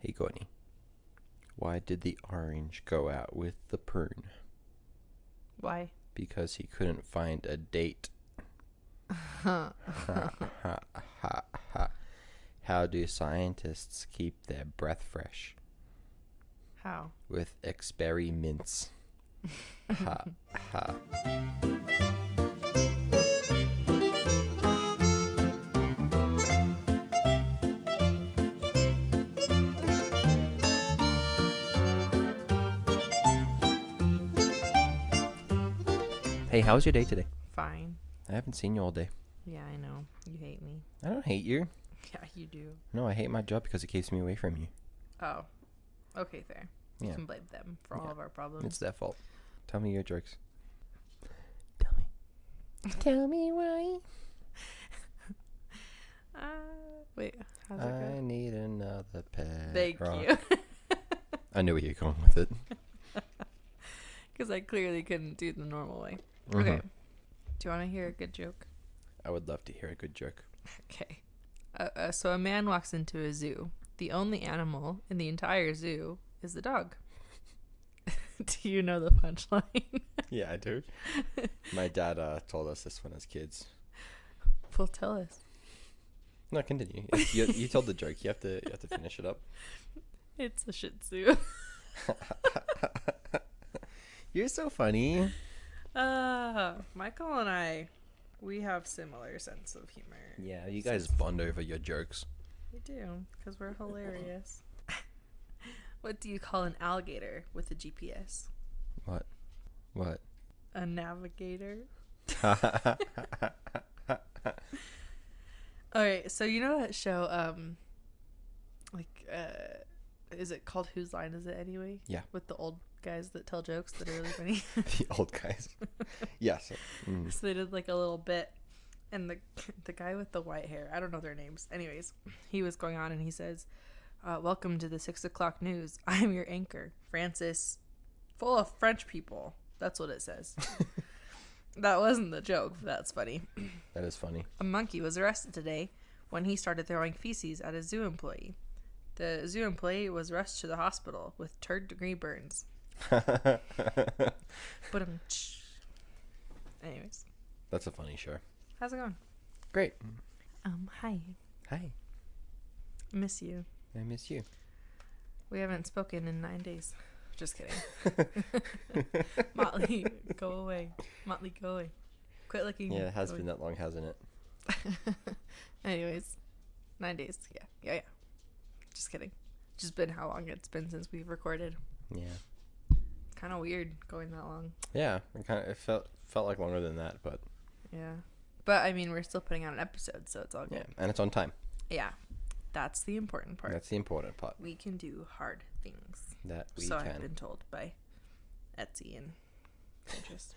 Hey, Kourtney. Why did the orange go out with the prune? Why? Because he couldn't find a date. Ha, ha, ha, ha. How do scientists keep their breath fresh? How? With experiments. Ha, ha. Hey, how was your day today? Fine. I haven't seen you all day. Yeah, I know. You hate me. I don't hate you. Yeah, you do. No, I hate my job because it keeps me away from you. Oh. Okay, fair. You Yeah. can blame them for all of our problems. It's their fault. Tell me your jokes. Tell me. Tell me why. Wait. How's it I go? need another pet. Thank rock. you. I knew where you were going with it. Because I clearly couldn't do the normal way. Mhm. Okay. Do you want to hear a good joke? I would love to hear a good joke. Okay. So a man walks into a zoo. The only animal in the entire zoo is the dog. Do you know the punchline? Yeah, I do. My dad told us this one as kids. Well, tell us. No, continue. You told the joke. You have to finish it up. It's a Shih Tzu. You're so funny. Michael and I, we have similar sense of humor. Yeah, you guys bond over your jokes. We do, because we're hilarious. What do you call an alligator with a GPS? What? A navigator. Alright, so you know that show, is it called Whose Line Is It Anyway? Yeah. With the old guys that tell jokes that are really funny. The old guys. Yes. So they did like a little bit, and the guy with the white hair, I don't know their names. Anyways, he was going on and he says, welcome to the 6 o'clock news. I'm your anchor, Francis, full of French people. That's what it says. That wasn't the joke, but that's funny. That is funny. A monkey was arrested today when he started throwing feces at a zoo employee. The zoo employee was rushed to the hospital with third-degree burns. But anyways, That's a funny show. how's it going? Great. Hi. Hi. Miss you. I miss you. We haven't spoken in 9 days. Just kidding. Motley, go away. Motley, go away. Quit looking. Yeah, it has been that long, hasn't it? Anyways, 9 days. Yeah. Just kidding. Just been how long it's been since we've recorded. Yeah. It's kind of weird going that long. Yeah, it felt like longer than that, but Yeah. But I mean, we're still putting out an episode, so it's all yeah, good. and it's on time. Yeah. That's the important part. That's the important part. We can do hard things. That we So can. I've been told by Etsy and Pinterest.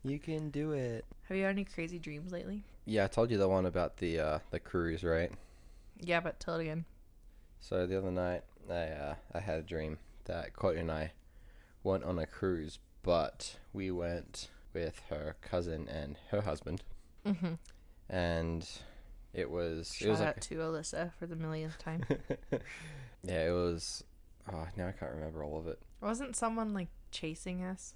You can do it. Have you had any crazy dreams lately? Yeah, I told you the one about the cruise, right? Yeah, but tell it again. So the other night, I had a dream that Kourtney and I went on a cruise, but we went with her cousin and her husband, Mm-hmm. and it was Shout like out to Alyssa for the millionth time. yeah, it was. Oh, now I can't remember all of it. Wasn't someone like chasing us?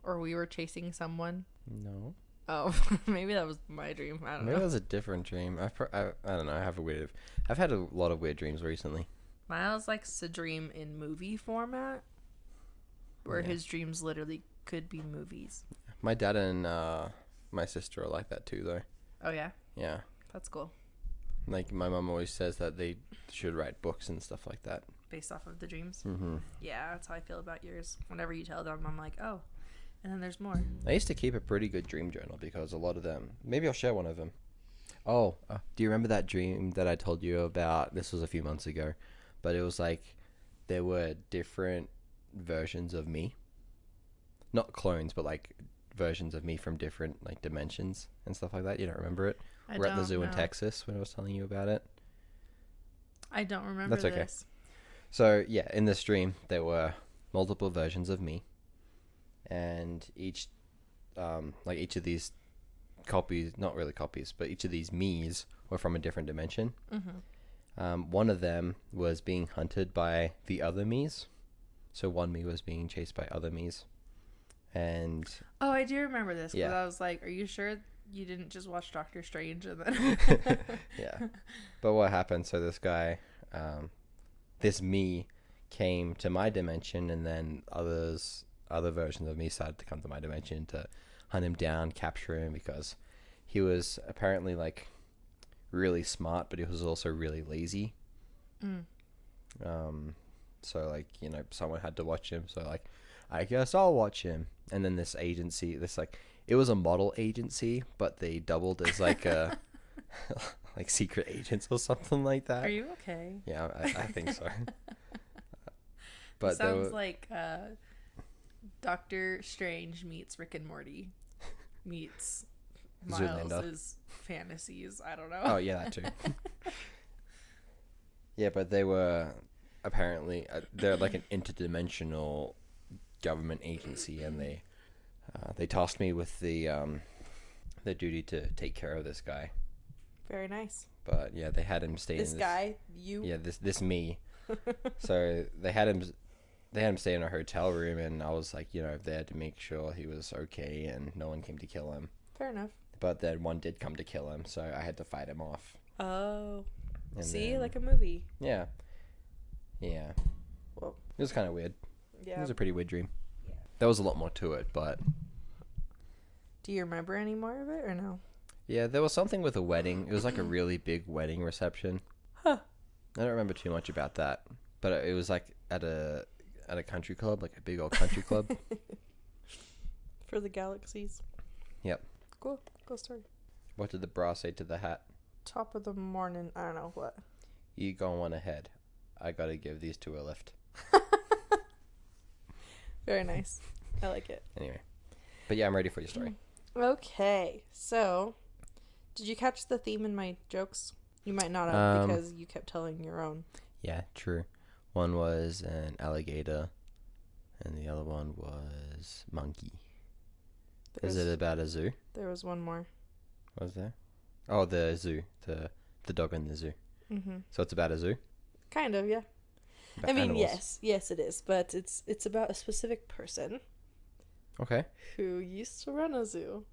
Or we were chasing someone? No, Oh, maybe that was my dream. I don't maybe it know. was a different dream. I don't know. I've had a lot of weird dreams recently. Miles likes to dream in movie format, where Yeah. his dreams literally could be movies. My dad and my sister are like that too, though. Oh yeah, Yeah, that's cool. like my mom always says that they should write books and stuff like that. Based off of the dreams. Mm-hmm. Yeah, that's how I feel about yours. Whenever you tell them, I'm like, oh, and then there's more. I used to keep a pretty good dream journal because a lot of them. Maybe I'll share one of them. Oh, do you remember that dream that I told you about? This was a few months ago, but it was like there were different versions of me, not clones, but like versions of me from different like dimensions and stuff like that. You don't remember it? We're at the zoo in Texas when I was telling you about it. I don't remember That's okay. this. So yeah, in this dream there were multiple versions of me, and each of these copies, not really copies, but each of these me's were from a different dimension. Mm-hmm. One of them was being hunted by the other me's. So one me was being chased by other me's. And Oh, I do remember this because Yeah. I was like, "Are you sure you didn't just watch Doctor Strange?" And then yeah. But what happened? So this guy, this me, came to my dimension, and then other versions of me started to come to my dimension to hunt him down, capture him, because he was apparently like really smart, but he was also really lazy. Mm. So like, you know, someone had to watch him. So like, I guess I'll watch him. And then this agency, this like, it was a model agency, but they doubled as like a like secret agents or something like that. Are you okay? Yeah, I think so. It But they sounds were, like Doctor Strange meets Rick and Morty meets Zoolander. Miles's fantasies. I don't know. Oh yeah, that too. Yeah, but they were apparently they're like an interdimensional government agency, and they tasked me with the duty to take care of this guy. Very nice. But yeah, they had him stay This in guy, you. Yeah, this me. So they had him stay in a hotel room, and I was like, you know, there to make sure he was okay and no one came to kill him. Fair enough. But then one did come to kill him, so I had to fight him off. Oh. And See, then- like a movie. Yeah. Yeah. Well, It was kind of weird. It yeah. was a pretty weird dream. Yeah. There was a lot more to it, but Do you remember any more of it or no? yeah, there was something with a wedding. It was like a really big wedding reception. Huh. I don't remember too much about that, but it was like at a country club, like a big old country club. For the galaxies. Yep. Cool. Cool story. What did the bra say to the hat? Top of the morning. I don't know what. You go on ahead. I gotta give these two a lift. Very nice. I like it. Anyway. But yeah, I'm ready for your story. Okay. So, did you catch the theme in my jokes? You might not have because you kept telling your own. Yeah, true. One was an alligator, and the other one was monkey. Is it about a zoo? There was one more. What was there? Oh, the zoo. The dog in the zoo. Mm-hmm. So it's about a zoo? Kind of, yeah. About I mean, animals. yes, it is, but it's about a specific person Okay. who used to run a zoo.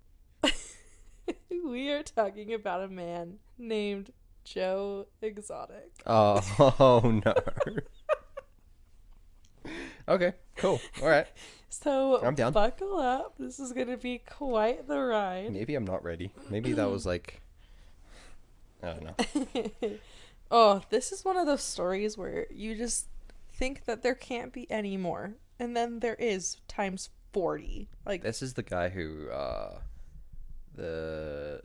We are talking about a man named Joe Exotic. Oh no. Okay, cool. All right. So I'm down. buckle up. This is going to be quite the ride. Maybe I'm not ready. Maybe that was like, I don't know. Oh, this is one of those stories where you just think that there can't be any more, and then there is times 40. Like, This is the guy who, the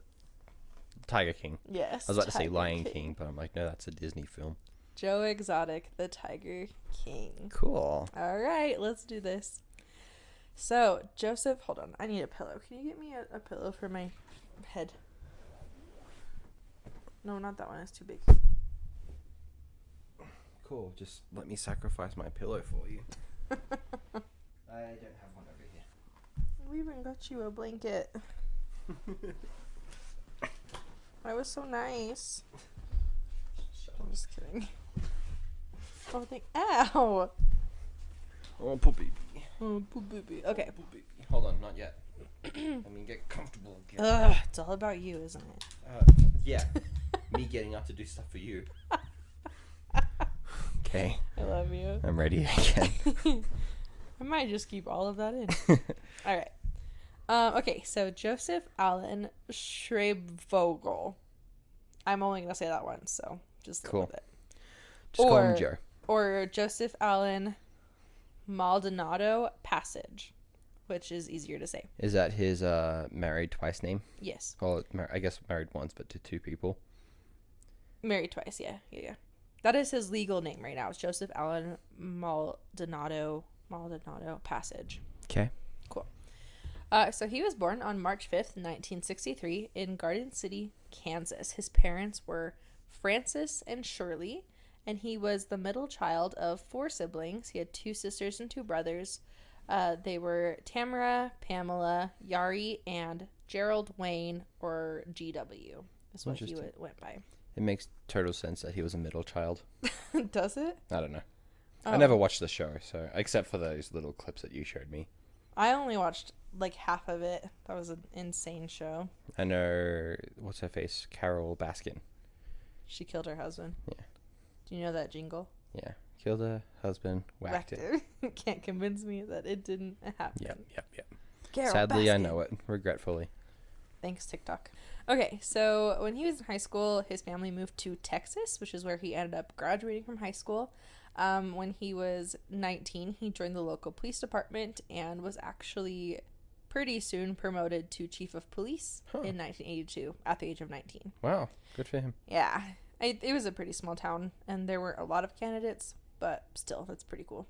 Tiger King. yes. I was about to say Tiger Lion King, but I'm like, no, that's a Disney film. Joe Exotic, the Tiger King. Cool. All right, let's do this. So, Joseph, hold on. I need a pillow. Can you get me a pillow for my head? No, not that one. It's too big. Cool. Just let me sacrifice my pillow for you. I don't have one over here. We even got you a blanket. I was so nice. I'm just kidding. Oh, ow! Oh, poor baby. Oh, poor baby. Okay. Poor baby. Hold on, not yet. Let me get comfortable again. Ugh, it's all about you, isn't it? Yeah. Me getting up to do stuff for you. Okay. I love you. I'm ready again. I might just keep all of that in. All right. Okay, so Joseph Allen Schreibvogel. I'm only going to say that once, so just live Cool. with it. Just call him Joe. Or Joseph Allen Maldonado Passage, which is easier to say. Is that his married twice name? Yes. Well, I guess married once, but to two people. Married twice, yeah. That is his legal name right now. It's Joseph Allen Maldonado Passage. Okay. Cool. So he was born on March 5th, 1963 in Garden City, Kansas. His parents were Francis and Shirley, and he was the middle child of 4 siblings. He had 2 sisters and 2 brothers. They were Tamara, Pamela, Yari, and Gerald Wayne, or GW, is what he went by. It makes total sense that he was a middle child. Does it? I don't know. Oh. I never watched the show, so except for those little clips that you showed me. I only watched like half of it. That was an insane show. I know, what's her face? Carol Baskin. She killed her husband. Yeah. Do you know that jingle? Yeah. Killed her husband, whacked it. Can't convince me that it didn't happen. Yep. Carol Sadly, Baskin. I know it, regretfully. Thanks, TikTok. Okay, so when he was in high school, his family moved to Texas, which is where he ended up graduating from high school. When he was 19, he joined the local police department and was actually pretty soon promoted to chief of police in 1982 at the age of 19. Wow, good for him. Yeah, it was a pretty small town, and there were a lot of candidates, but still, that's pretty cool.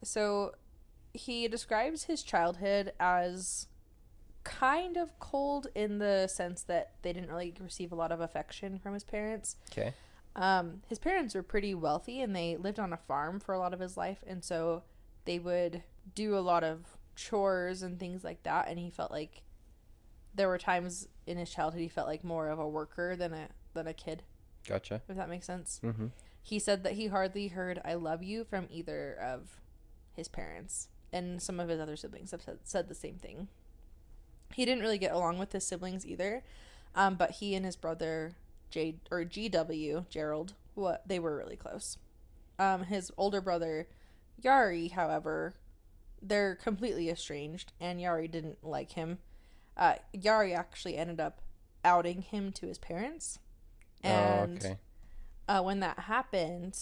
So he describes his childhood as kind of cold in the sense that they didn't really receive a lot of affection from his parents. Okay. His parents were pretty wealthy, and they lived on a farm for a lot of his life, and so they would do a lot of chores and things like that, and he felt like there were times in his childhood he felt like more of a worker than a kid. Gotcha. If that makes sense. Mm-hmm. He said that he hardly heard "I love you" from either of his parents, and some of his other siblings have said the same thing. He didn't really get along with his siblings either, but he and his brother GW, Gerald, they were really close. His older brother Yari, however, they're completely estranged, and Yari didn't like him. Yari actually ended up outing him to his parents, and when that happened,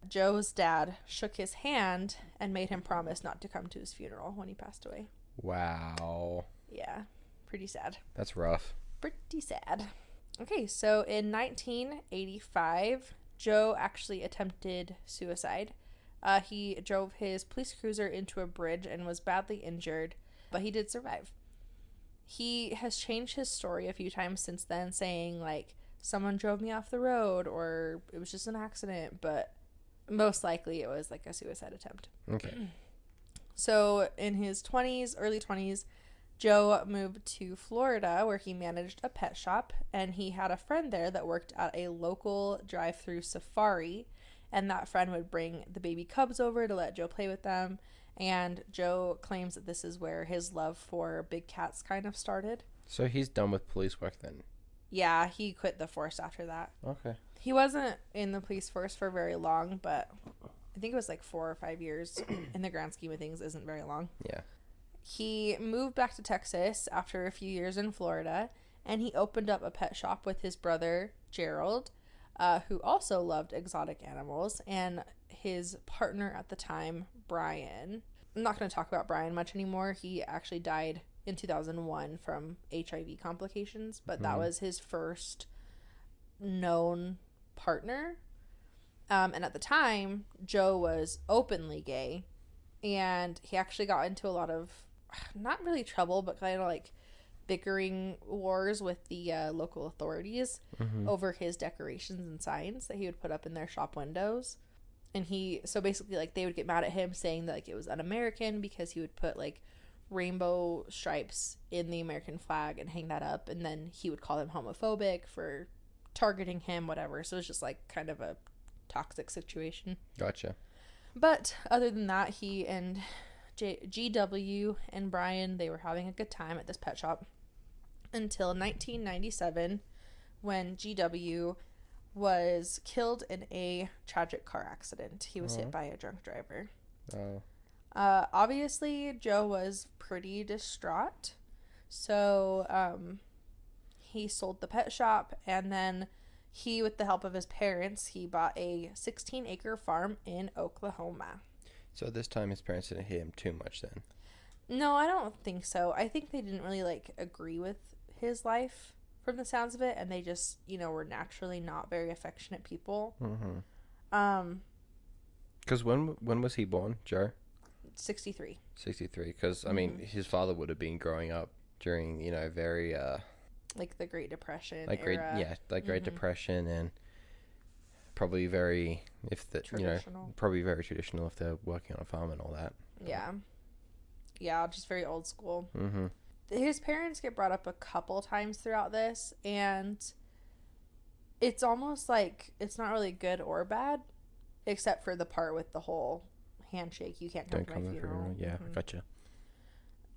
Joe's dad shook his hand and made him promise not to come to his funeral when he passed away. Wow. Yeah, pretty sad. That's rough. Pretty sad. Okay, so in 1985, Joe actually attempted suicide. He drove his police cruiser into a bridge and was badly injured, but he did survive. He has changed his story a few times since then, saying, like, someone drove me off the road, or it was just an accident, but most likely it was, like, a suicide attempt. Okay. So in his early 20s, Joe moved to Florida, where he managed a pet shop, and he had a friend there that worked at a local drive-through safari, and that friend would bring the baby cubs over to let Joe play with them, and Joe claims that this is where his love for big cats kind of started. So he's done with police work then? Yeah, he quit the force after that. Okay. He wasn't in the police force for very long, but I think it was like 4 or 5 years. In the grand scheme of things, isn't very long. Yeah. He moved back to Texas after a few years in Florida, and he opened up a pet shop with his brother, Gerald, who also loved exotic animals, and his partner at the time, Brian. I'm not going to talk about Brian much anymore. He actually died in 2001 from HIV complications, but that was his first known partner. And at the time, Joe was openly gay, and he actually got into a lot of, not really trouble, but kind of like bickering wars with the local authorities over his decorations and signs that he would put up in their shop windows. And so basically, like, they would get mad at him, saying that, like, it was un-American because he would put, like, rainbow stripes in the American flag and hang that up, and then he would call them homophobic for targeting him, whatever. So it's just, like, kind of a toxic situation. Gotcha. But other than that, he and GW and Brian, they were having a good time at this pet shop until 1997, when GW was killed in a tragic car accident. He was hit by a drunk driver. Oh. Obviously, Joe was pretty distraught, so he sold the pet shop, and then he, with the help of his parents, he bought a 16-acre farm in Oklahoma. So this time his parents didn't hit him too much then? No, I don't think so. I think they didn't really, like, agree with his life from the sounds of it, and they just, were naturally not very affectionate people. Because when was he born, Joe? 63. 63. Because, I mean, his father would have been growing up during, very... like the Great Depression era. Great Depression, and probably very, traditional. Probably very traditional if they're working on a farm and all that. Yeah, just very old school. His parents get brought up a couple times throughout this, and It's almost like it's not really good or bad, except for the part with the whole handshake. You can't come Don't to come my to my funeral. funeral. Yeah, I Mhm. gotcha.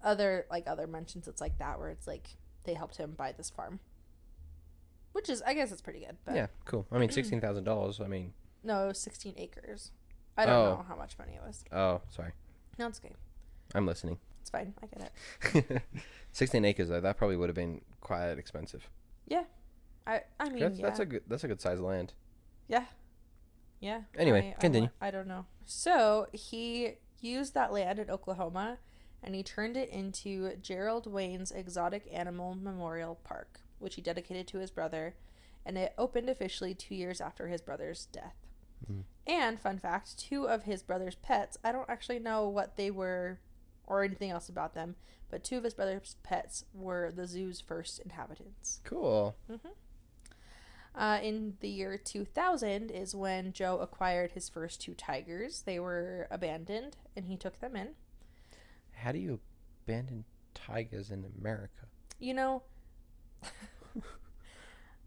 Other mentions, it's like that where it's like they helped him buy this farm, which is, I guess it's pretty good. But Yeah, cool. I mean, $16,000. I mean, no, it was 16 acres. I don't oh, know how much money it was. oh, sorry. No, it's okay. I'm listening. It's fine. I get it. 16 acres though. That probably would have been quite expensive. Yeah. I mean, That's, yeah. that's a good size of land. Yeah. Yeah. Anyway, continue. I don't know. So he used that land in Oklahoma and he turned it into Gerald Wayne's Exotic Animal Memorial Park, which he dedicated to his brother, and it opened officially 2 years after his brother's death. Mm. And, fun fact, 2 of his brother's pets, I don't actually know what they were or anything else about them, but 2 of his brother's pets were the zoo's first inhabitants. Cool. In the year 2000 is when Joe acquired his first 2 tigers. They were abandoned, and he took them in. How do you abandon tigers in America? You know,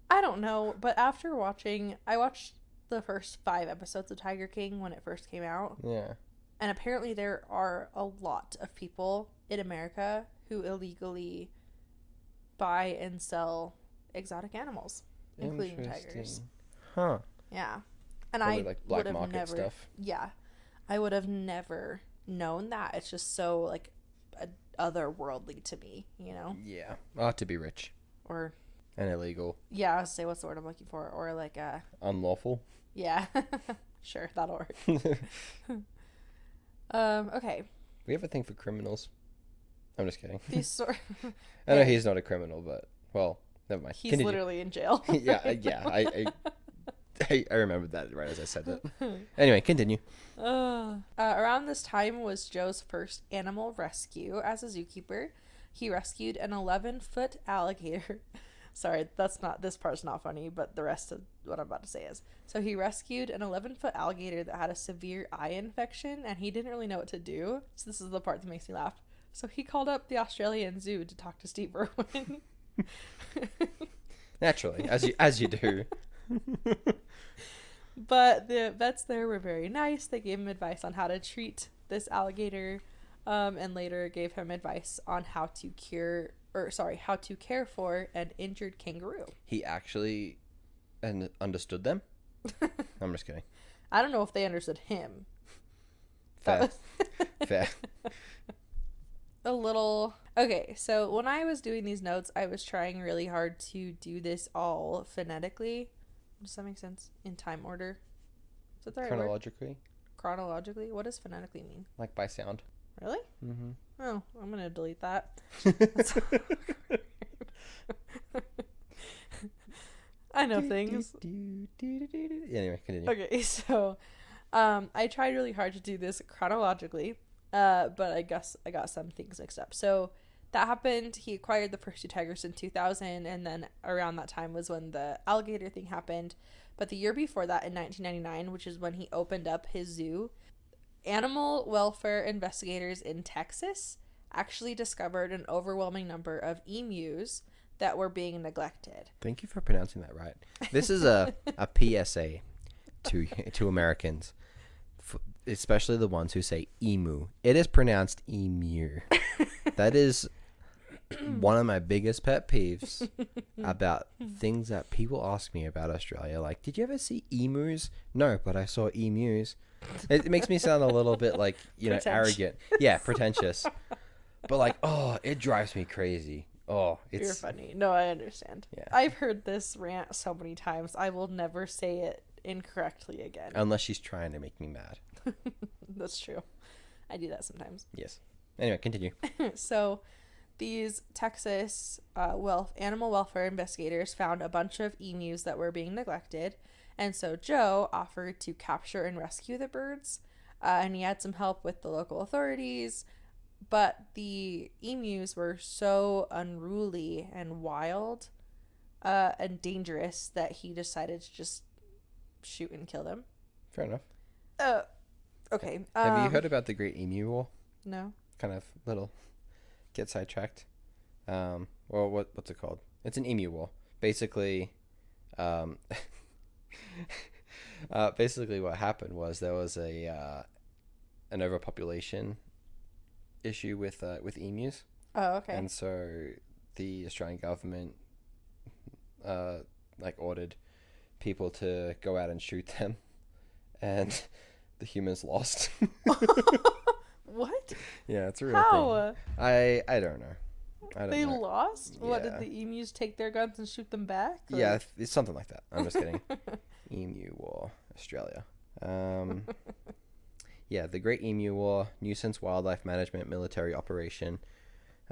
I don't know, but after I watched the first 5 episodes of Tiger King when it first came out. Yeah. And apparently there are a lot of people in America who illegally buy and sell exotic animals, including tigers. Huh. Yeah. And Probably I like black would have market never stuff. Yeah. I would have never known that. It's just so like otherworldly to me, you know? Yeah. Ought to be rich Or and illegal. yeah, I was say what's the word I'm looking for? Or like Unlawful. yeah. Sure, that'll work. Okay. We have a thing for criminals. I'm just kidding. These sort I know he's not a criminal, but well, never mind. He's literally in jail. yeah. I remembered that right as I said it. Anyway, continue. Around this time was Joe's first animal rescue as a zookeeper. He rescued an 11-foot alligator. Sorry, this part's not funny, but the rest of what I'm about to say is. So he rescued an 11-foot alligator that had a severe eye infection, and he didn't really know what to do. So this is the part that makes me laugh. So he called up the Australian Zoo to talk to Steve Irwin. Naturally, as you do. But the vets there were very nice. They gave him advice on how to treat this alligator, and later gave him advice on how to care for an injured kangaroo. He actually understood them? I'm just kidding. I don't know if they understood him. Fair. Fair. A little. Okay, so when I was doing these notes, I was trying really hard to do this all phonetically. Does that make sense? In time order. Is that the right word? Chronologically? Chronologically? What does phonetically mean? Like by sound. Really? Mm-hmm. Oh, I'm going to delete that. I know things. Anyway, continue. Okay, so I tried really hard to do this chronologically, but I guess I got some things mixed up. So that happened. He acquired the first 2 tigers in 2000, and then around that time was when the alligator thing happened. But the year before that, in 1999, which is when he opened up his zoo, animal welfare investigators in Texas actually discovered an overwhelming number of emus that were being neglected. Thank you for pronouncing that right. This is a PSA to Americans, especially the ones who say emu. It is pronounced emu. That is one of my biggest pet peeves about things that people ask me about Australia. Like, did you ever see emus? No, but I saw emus. It makes me sound a little bit like, arrogant. Yeah, pretentious. But like, oh, it drives me crazy. Oh, You're funny. No, I understand. Yeah. I've heard this rant so many times. I will never say it incorrectly again. Unless she's trying to make me mad. That's true. I do that sometimes. Yes. Anyway, continue. So these Texas animal welfare investigators found a bunch of emus that were being neglected. And so Joe offered to capture and rescue the birds. And he had some help with the local authorities. But the emus were so unruly and wild and dangerous that he decided to just shoot and kill them. Fair enough. Okay. Have you heard about the Great Emu War? No. Kind of little get sidetracked. Well, what's it called? It's an emu war. Basically, Um, basically, what happened was there was a an overpopulation issue with emus, Oh, okay. and so the Australian government uh, like ordered people to go out and shoot them, and the humans lost. What? Yeah, it's a real thing. How? I don't know. I don't They know. lost? What, did Yeah. the emus take their guns and shoot them back? Yeah, it's something like that. I'm just kidding. Emu War, Australia. Um, yeah, the Great Emu War, nuisance wildlife management military operation,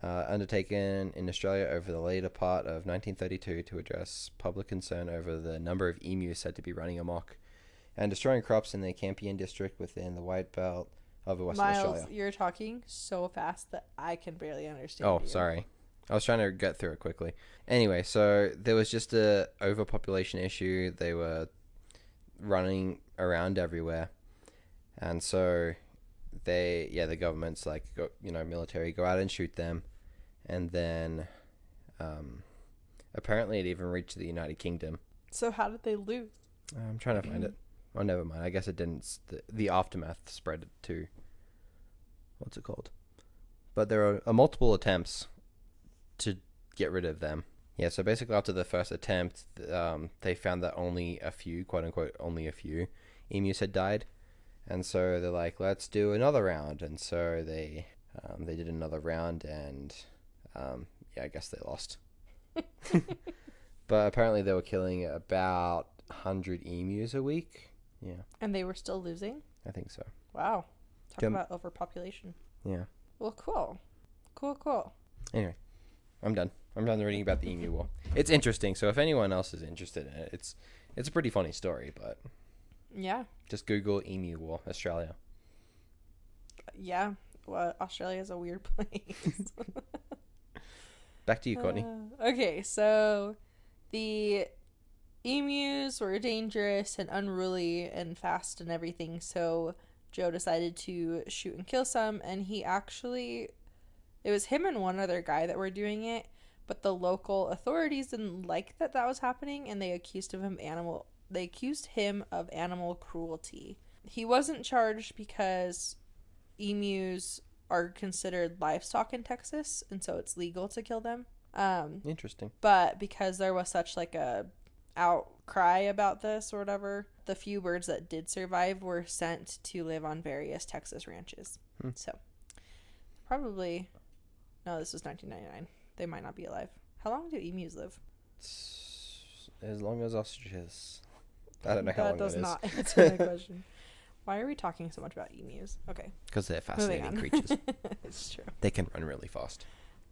undertaken in Australia over the later part of 1932 to address public concern over the number of emus said to be running amok and destroying crops in the Campion district within the White Belt of Western Miles, Australia. you're talking so fast that I can barely understand Oh, you. sorry. I was trying to get through it quickly. Anyway, so there was just a overpopulation issue. They were running around everywhere, and so the government's like, military, go out and shoot them, and then, apparently it even reached the United Kingdom. So how did they lose? I'm trying to find it. Oh, never mind. I guess it didn't. The aftermath spread to what's it called? But there are multiple attempts to get rid of them. Yeah, so basically after the first attempt, they found that only a few, quote unquote, only a few emus had died, and so they're like, let's do another round, and so they did another round, and yeah, I guess they lost. But apparently they were killing about 100 emus a week. Yeah, And they were still losing? I think so. Wow. Talk Jim- about overpopulation. Yeah. Well, cool. Cool. Anyway, I'm done. I'm done reading about the emu war. It's interesting, so if anyone else is interested in it, it's a pretty funny story, but Yeah. just Google emu war, Australia. Yeah. Well, Australia's a weird place. Back to you, Kourtney. Okay, so the emus were dangerous and unruly and fast and everything, so Joe decided to shoot and kill some, and it was him and one other guy that were doing it, but the local authorities didn't like that was happening, and they accused him of animal cruelty. He wasn't charged because emus are considered livestock in Texas, and so it's legal to kill them. Interesting. But because there was such like a outcry about this or whatever, the few birds that did survive were sent to live on various Texas ranches. So probably, no, this was 1999. They might not be alive. How long do emus live? As long as ostriches. I don't know how long that is. That does not answer my question. Why are we talking so much about emus? Okay. Because they're fascinating creatures. It's true. They can run really fast.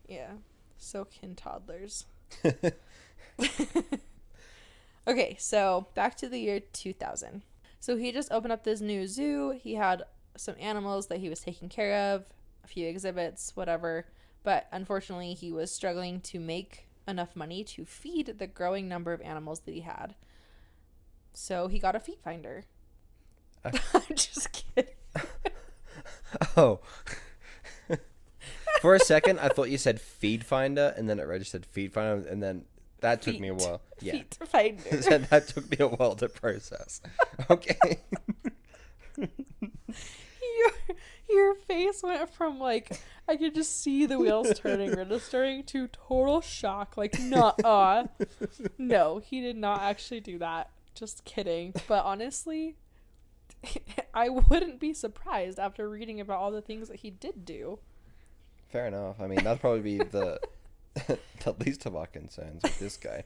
Yeah. So can toddlers. Okay, so back to the year 2000. So he just opened up this new zoo. He had some animals that he was taking care of, a few exhibits, whatever. But unfortunately, he was struggling to make enough money to feed the growing number of animals that he had. So he got a feed finder. I'm just kidding. Oh. For a second, I thought you said feed finder, and then it registered feed finder, and then that took me a while. Yeah. Feed finder. That took me a while to process. Okay. Your face went from like, I could just see the wheels turning, registering, to total shock. Like, nuh-uh. No, he did not actually do that. Just kidding. But honestly, I wouldn't be surprised after reading about all the things that he did do. Fair enough. I mean, that'd probably be the least of our concerns with this guy.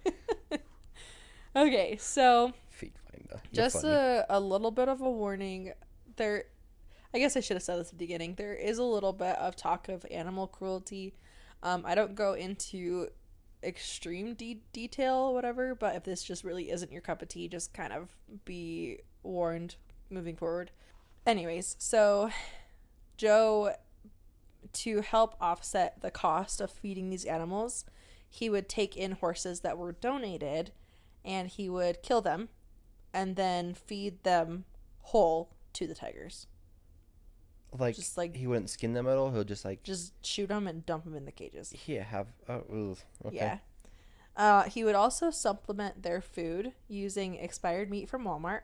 Okay, so Feed finder. just a little bit of a warning. I guess I should have said this at the beginning. There is a little bit of talk of animal cruelty. I don't go into extreme detail or whatever, but if this just really isn't your cup of tea, just kind of be warned moving forward. Anyways, so Joe, to help offset the cost of feeding these animals, he would take in horses that were donated and he would kill them and then feed them whole to the tigers. Like, just like he wouldn't skin them at all. He'll just shoot them and dump them in the cages. here, have. Oh, ugh, okay. Yeah. He would also supplement their food using expired meat from Walmart.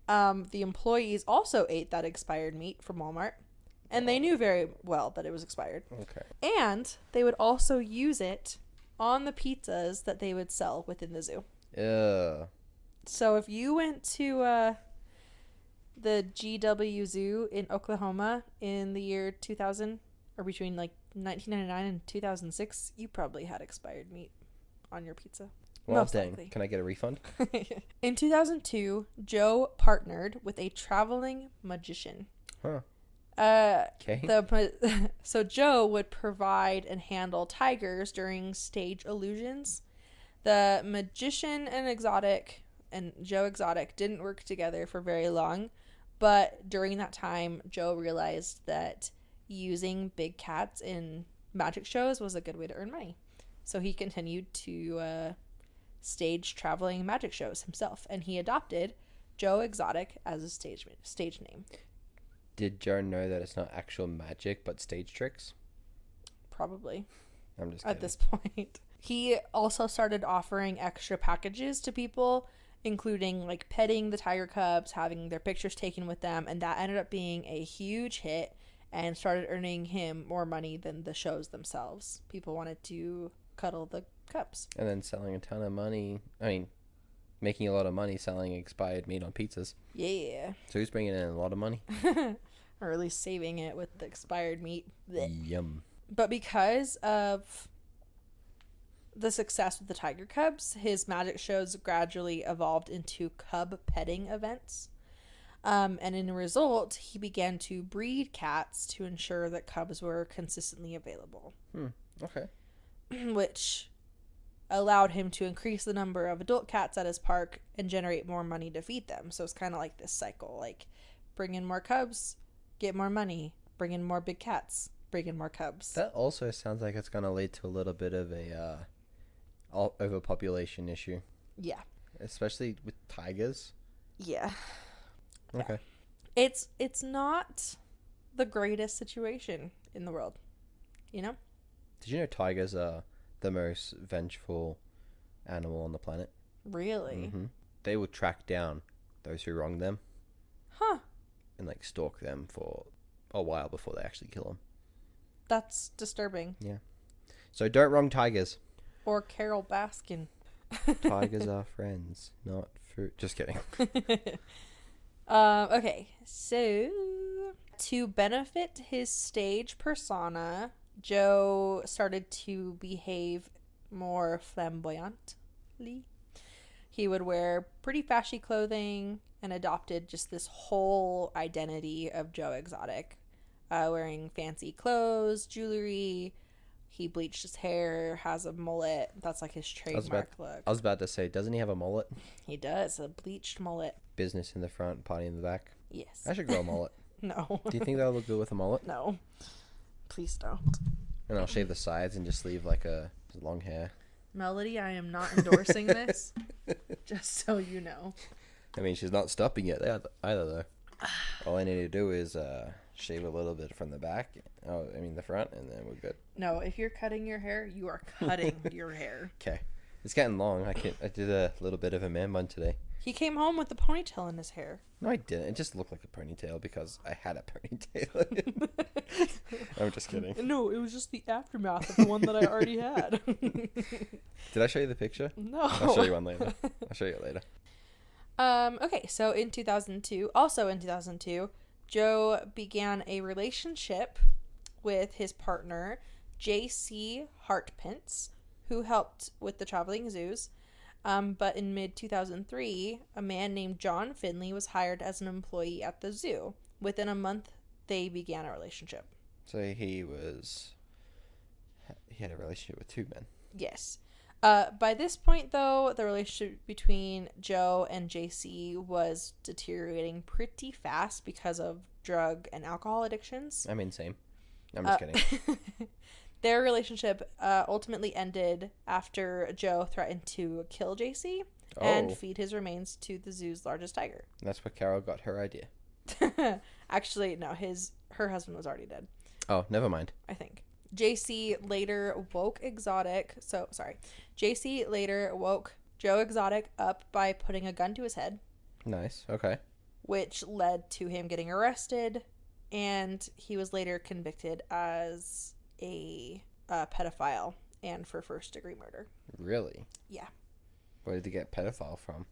The employees also ate that expired meat from Walmart, and they knew very well that it was expired. Okay. And they would also use it on the pizzas that they would sell within the zoo. Yeah. So if you went to the GW Zoo in Oklahoma in the year 2000, or between like 1999 and 2006, you probably had expired meat on your pizza. Well, Most dang. likely. Can I get a refund? In 2002, Joe partnered with a traveling magician. Huh. Okay. So Joe would provide and handle tigers during stage illusions. The magician and Joe Exotic didn't work together for very long, but during that time, Joe realized that using big cats in magic shows was a good way to earn money. So he continued to stage traveling magic shows himself, and he adopted Joe Exotic as a stage name. Did Joe know that it's not actual magic but stage tricks? Probably. I'm just kidding. At this point. He also started offering extra packages to people, including like petting the tiger cubs, having their pictures taken with them, and that ended up being a huge hit and started earning him more money than the shows themselves. People wanted to cuddle the cubs. And then selling a ton of money. I mean, making a lot of money selling expired meat on pizzas. Yeah. So who's bringing in a lot of money? Or at least saving it with the expired meat. Blech. Yum. But because of the success with the tiger cubs, his magic shows gradually evolved into cub petting events. And in result, he began to breed cats to ensure that cubs were consistently available. Okay. Which allowed him to increase the number of adult cats at his park and generate more money to feed them. So it's kind of like this cycle, like bring in more cubs, get more money, bring in more big cats, bring in more cubs. That also sounds like it's going to lead to a little bit of a overpopulation issue. Yeah. Especially with tigers. Yeah. Okay. It's not the greatest situation in the world, you know? Did you know tigers are the most vengeful animal on the planet? Really? Mm-hmm. They will track down those who wrong them. Huh. And like stalk them for a while before they actually kill them. That's disturbing. Yeah. So don't wrong tigers. Or Carol Baskin. Tigers are friends, not fruit. Just kidding. Okay, so to benefit his stage persona, Joe started to behave more flamboyantly. He would wear pretty fashy clothing and adopted just this whole identity of Joe Exotic, wearing fancy clothes, jewelry. He bleached his hair, has a mullet. That's like his trademark look. I was about to say, doesn't he have a mullet? He does, a bleached mullet. Business in the front, party in the back. Yes. I should grow a mullet. No. Do you think that would look good with a mullet? No. Please don't. And I'll shave the sides and just leave like a long hair. Melody, I am not endorsing this. Just so you know. I mean, she's not stopping it either, though. All I need to do is shave a little bit from the back. The front, and then we're good. No, if you're cutting your hair, you are cutting your hair. Okay. It's getting long. I did a little bit of a man bun today. He came home with a ponytail in his hair. No, I didn't. It just looked like a ponytail because I had a ponytail. I'm just kidding. No, it was just the aftermath of the one that I already had. Did I show you the picture? No. I'll show you one later. I'll show you it later. Okay, so in 2002, Joe began a relationship with his partner, J.C. Hartpence, who helped with the traveling zoos. But in mid-2003, a man named John Finley was hired as an employee at the zoo. Within a month, they began a relationship. So he had a relationship with two men. Yes. By this point, though, the relationship between Joe and JC was deteriorating pretty fast because of drug and alcohol addictions. I mean, same. I'm just kidding. Their relationship ultimately ended after Joe threatened to kill JC and feed his remains to the zoo's largest tiger. That's where Carol got her idea. Actually, no, her husband was already dead. Oh, never mind. I think. JC later woke Joe Exotic up by putting a gun to his head. Nice. Okay. Which led to him getting arrested, and he was later convicted as a pedophile and for first-degree murder. Really? Yeah. Where did he get pedophile from?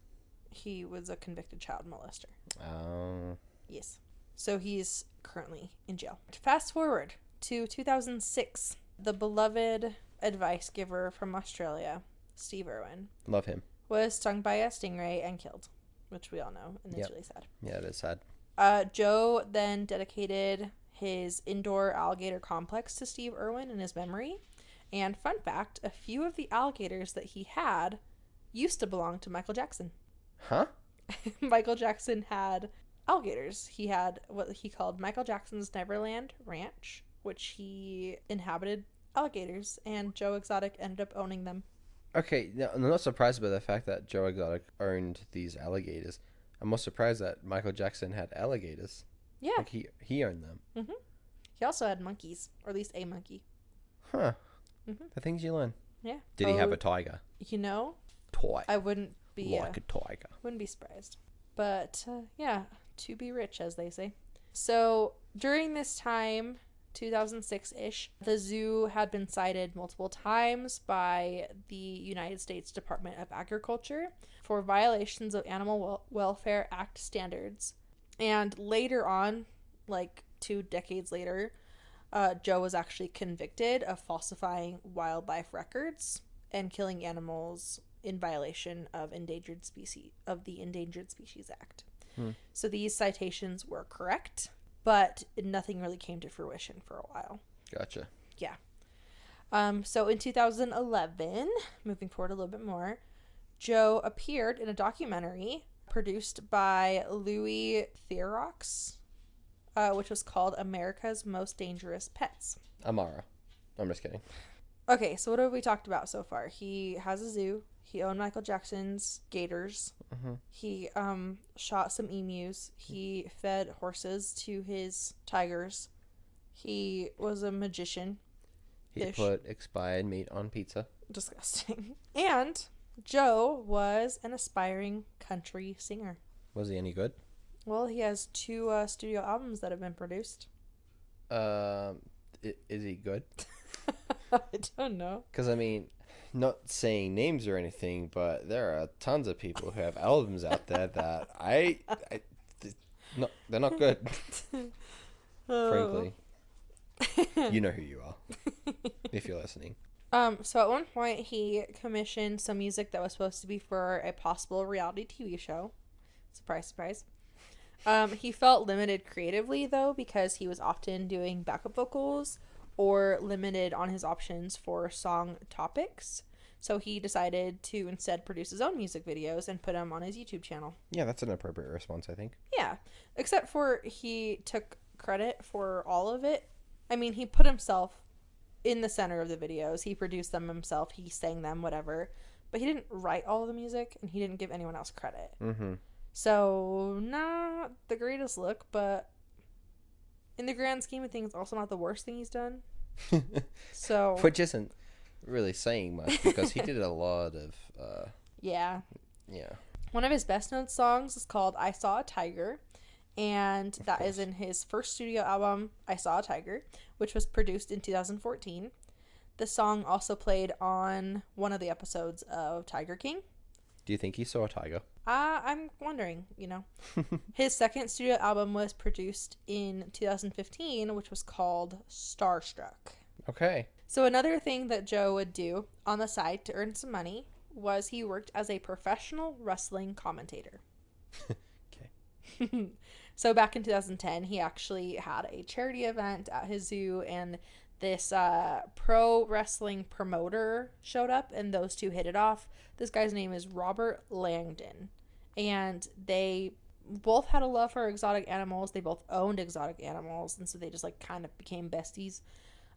He was a convicted child molester. Oh. Yes. So he's currently in jail. Fast forward to 2006. The beloved advice giver from Australia, Steve Irwin, Love him. was stung by a stingray and killed, which we all know, and it's really sad. Yeah, it is sad. Joe then dedicated his indoor alligator complex to Steve Irwin in his memory. And fun fact, a few of the alligators that he had used to belong to Michael Jackson. Huh? Michael Jackson had alligators. He had what he called Michael Jackson's Neverland Ranch, which he inhabited alligators, and Joe Exotic ended up owning them. Okay, now, I'm not surprised by the fact that Joe Exotic owned these alligators. I'm more surprised that Michael Jackson had alligators. Yeah. Like he owned them. Mm-hmm. He also had monkeys, or at least a monkey. Huh. Mm-hmm. The things you learn. Yeah. Did he have a tiger? You know, Toy. I wouldn't be like a tiger. Wouldn't be surprised. But yeah, to be rich, as they say. So during this time, 2006-ish, the zoo had been cited multiple times by the United States Department of Agriculture for violations of Animal Welfare Act standards. And later on, like 2 decades later, Joe was actually convicted of falsifying wildlife records and killing animals in violation of the Endangered Species Act. So these citations were correct, but nothing really came to fruition for a while. Gotcha. Yeah. So in 2011, moving forward a little bit more, Joe appeared in a documentary produced by Louis Theroux, which was called America's Most Dangerous Pets. Amara. I'm just kidding. Okay, so what have we talked about so far? He has a zoo. He owned Michael Jackson's Gators. Mm-hmm. He shot some emus. He fed horses to his tigers. He was a magician. He put expired meat on pizza. Disgusting. And Joe was an aspiring country singer. Was he any good? Well, he has 2 studio albums that have been produced. Is he good? I don't know. Because, I mean, not saying names or anything, but there are tons of people who have albums out there that they're not good. Frankly. You know who you are, if you're listening. So at one point, he commissioned some music that was supposed to be for a possible reality TV show. Surprise, surprise. He felt limited creatively, though, because he was often doing backup vocals or limited on his options for song topics. So he decided to instead produce his own music videos and put them on his YouTube channel. Yeah, that's an appropriate response, I think. Yeah, except for he took credit for all of it. I mean, he put himself in the center of the videos. He produced them himself. He sang them, whatever. But he didn't write all of the music, and he didn't give anyone else credit. Mm-hmm. So, not the greatest look, but in the grand scheme of things, also not the worst thing he's done. So, which isn't really saying much, because he did a lot of yeah. Yeah. One of his best known songs is called I Saw a Tiger, and that is in his first studio album, I Saw a Tiger, which was produced in 2014. The song also played on one of the episodes of Tiger King. Do you think he saw a tiger? I'm wondering, His second studio album was produced in 2015, which was called Starstruck. Okay. So another thing that Joe would do on the side to earn some money was he worked as a professional wrestling commentator. Okay. So back in 2010, he actually had a charity event at his zoo, and this pro wrestling promoter showed up, and those two hit it off. This guy's name is Robert Langdon, and they both had a love for exotic animals. They both owned exotic animals, and so they just kind of became besties,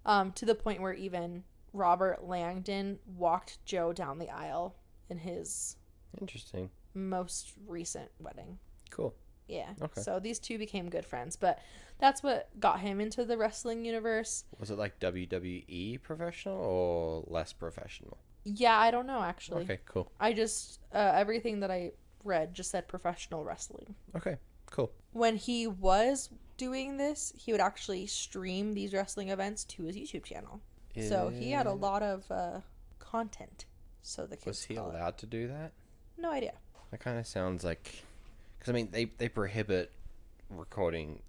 to the point where even Robert Langdon walked Joe down the aisle in his interesting most recent wedding. Cool. Yeah. Okay. So these two became good friends, but that's what got him into the wrestling universe. Was it like WWE professional or less professional? Yeah, I don't know actually. Okay, cool. I just everything that I read just said professional wrestling. Okay, cool. When he was doing this, he would actually stream these wrestling events to his YouTube channel. So he had a lot of content. So the kids Was he call it. allowed to do that? No idea. That kind of sounds like, because I mean they prohibit recording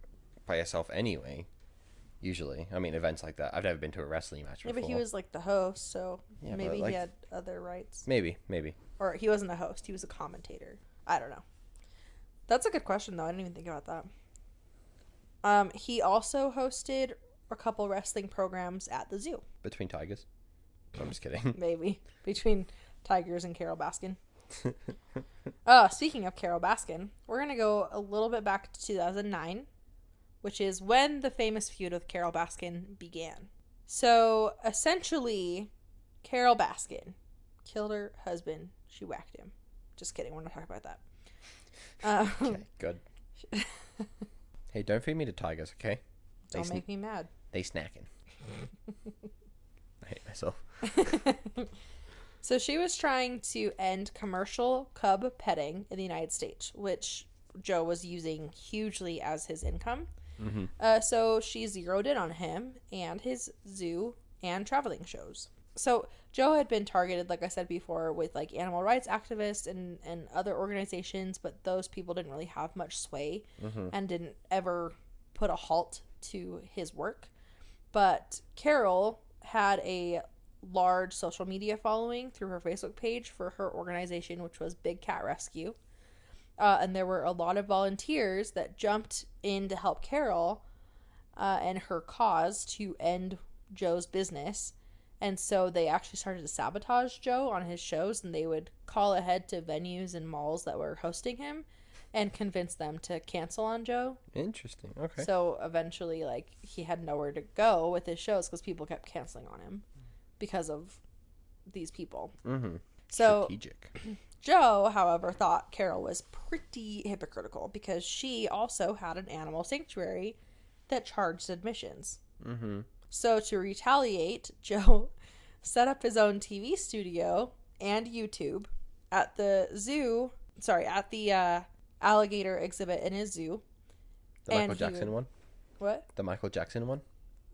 by yourself anyway. Usually, I mean events like that. I've never been to a wrestling match before. Maybe he was like the host, so Yeah, maybe but, like, he had other rights. Maybe. Or he wasn't a host; he was a commentator. I don't know. That's a good question, though. I didn't even think about that. He also hosted a couple wrestling programs at the zoo. Between tigers. I'm just kidding. Maybe between Tigers and Carol Baskin. Speaking of Carol Baskin, we're gonna go a little bit back to 2009, which is when the famous feud with Carol Baskin began. So essentially, Carol Baskin killed her husband. She whacked him. Just kidding. We're not talking about that. Okay, good. Hey, don't feed me to tigers, okay? Don't make me mad. They snacking. I hate myself. So she was trying to end commercial cub petting in the United States, which Joe was using hugely as his income. Mm-hmm. So she zeroed in on him and his zoo and traveling shows. So Joe had been targeted, like I said before, with like animal rights activists and other organizations, but those people didn't really have much sway and didn't ever put a halt to his work. But Carol had a large social media following through her Facebook page for her organization, which was Big Cat Rescue. And there were a lot of volunteers that jumped in to help Carol and her cause to end Joe's business. And so they actually started to sabotage Joe on his shows, and they would call ahead to venues and malls that were hosting him and convince them to cancel on Joe. Interesting. Okay. So eventually, like, he had nowhere to go with his shows because people kept canceling on him because of these people. Mm-hmm. So Strategic. Joe, however, thought Carol was pretty hypocritical because she also had an animal sanctuary that charged admissions. Mm-hmm. So to retaliate, Joe set up his own TV studio and YouTube at the zoo. Sorry, at the alligator exhibit in his zoo. The Michael Jackson one? What? The Michael Jackson one?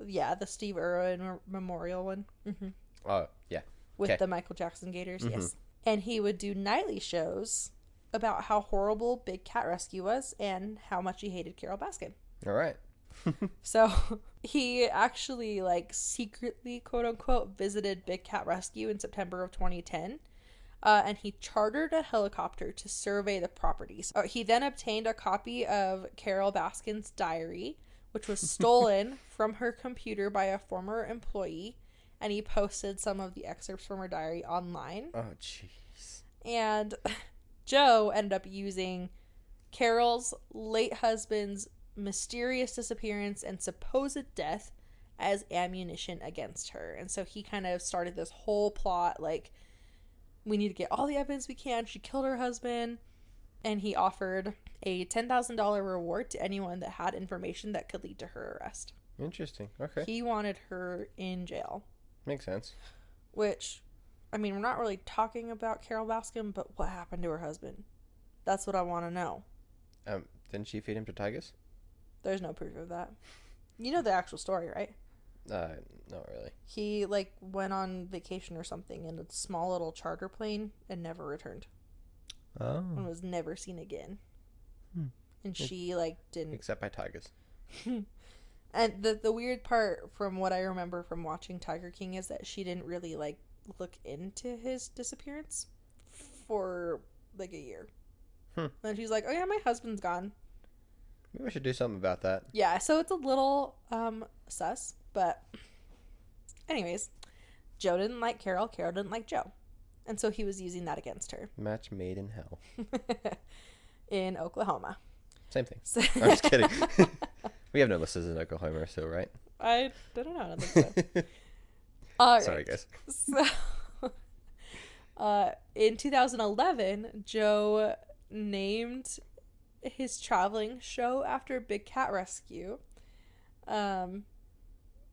Yeah, the Steve Irwin Memorial one. Mm-hmm. Oh, yeah. With the Michael Jackson Gators, Mm-hmm. yes. And he would do nightly shows about how horrible Big Cat Rescue was and how much he hated Carol Baskin. All right. So he actually, like, secretly, quote unquote, visited Big Cat Rescue in September of 2010. And he chartered a helicopter to survey the properties. He then obtained a copy of Carol Baskin's diary, which was stolen from her computer by a former employee. And he posted some of the excerpts from her diary online. Oh, jeez. And Joe ended up using Carol's late husband's mysterious disappearance and supposed death as ammunition against her. And so he kind of started this whole plot, like, we need to get all the evidence we can. She killed her husband. And he offered a $10,000 reward to anyone that had information that could lead to her arrest. Interesting. Okay. He wanted her in jail. Makes sense. Which, I mean, we're not really talking about Carol Baskin, but what happened to her husband? That's what I want to know. Didn't she feed him to tigers? There's no proof of that. You know the actual story, right? Not really. He, like, went on vacation or something in a small little charter plane and never returned. Oh. And was never seen again. And she, like, didn't... Except by tigers. And the weird part from what I remember from watching Tiger King is that she didn't really, like, look into his disappearance for, like, a year. And she's like, oh yeah, my husband's gone. Maybe we should do something about that. Yeah, so it's a little sus, but anyways, Joe didn't like Carol, Carol didn't like Joe. And so he was using that against her. Match made in hell. In Oklahoma. Same thing. I'm just kidding. We have no listeners in Oklahoma still, right? I don't know. I don't think so. All right. Sorry, guys. So, in 2011, Joe named his traveling show after Big Cat Rescue.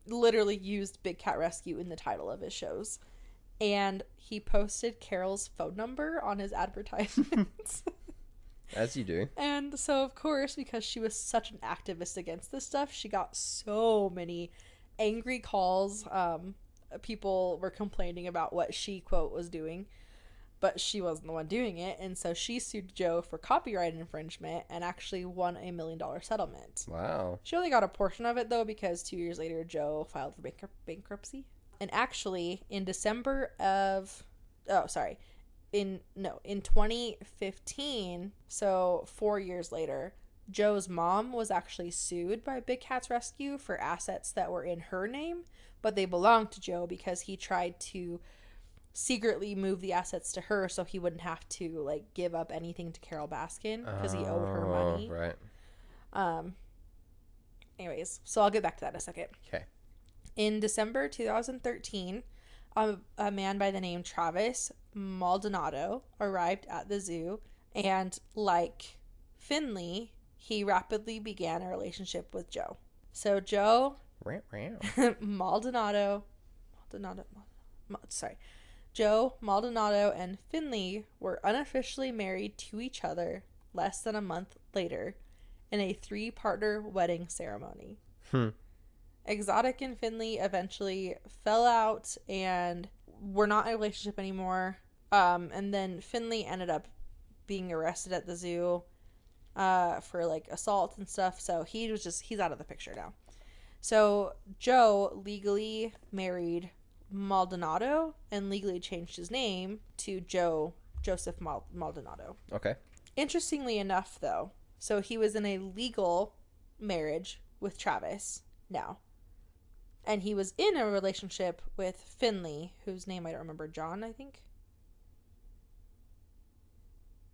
Literally used Big Cat Rescue in the title of his shows. And he posted Carol's phone number on his advertisements. As you do. And so, of course, because she was such an activist against this stuff, she got so many angry calls. People were complaining about what she, quote, was doing, but she wasn't the one doing it. And so she sued Joe for copyright infringement and actually won $1 million settlement. Wow. She only got a portion of it, though, because 2 years later, Joe filed for bankruptcy. And actually, in December of... in 2015, so 4 years later, Joe's mom was actually sued by Big Cat's Rescue for assets that were in her name, but they belonged to Joe because he tried to secretly move the assets to her so he wouldn't have to like give up anything to Carol Baskin because he owed her money. Right. Anyways, so I'll get back to that in a second. Okay. In December 2013, a man by the name Travis Maldonado arrived at the zoo, and like Finley, he rapidly began a relationship with Joe. So Joe Maldonado, Joe Maldonado and Finley were unofficially married to each other less than a month later in a 3-partner wedding ceremony. Exotic and Finley eventually fell out and were not in a relationship anymore. And then Finley ended up being arrested at the zoo for like assault and stuff. So he's out of the picture now. So Joe legally married Maldonado and legally changed his name to Joseph Maldonado. Okay. Interestingly enough, though, so he was in a legal marriage with Travis now. And he was in a relationship with Finley, whose name I don't remember, John, I think.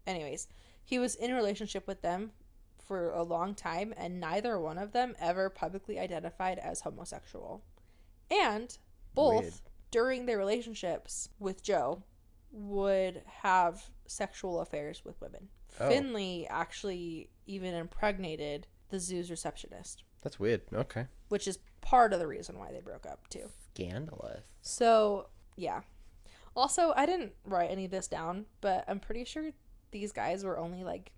Anyways, he was in a relationship with them for a long time, and neither one of them ever publicly identified as homosexual. And both, Weird. During their relationships with Joe, would have sexual affairs with women. Oh. Finley actually even impregnated the zoo's receptionist. That's weird. Okay. Which is part of the reason why they broke up, too. Scandalous. So, yeah. Also, I didn't write any of this down, but I'm pretty sure these guys were only like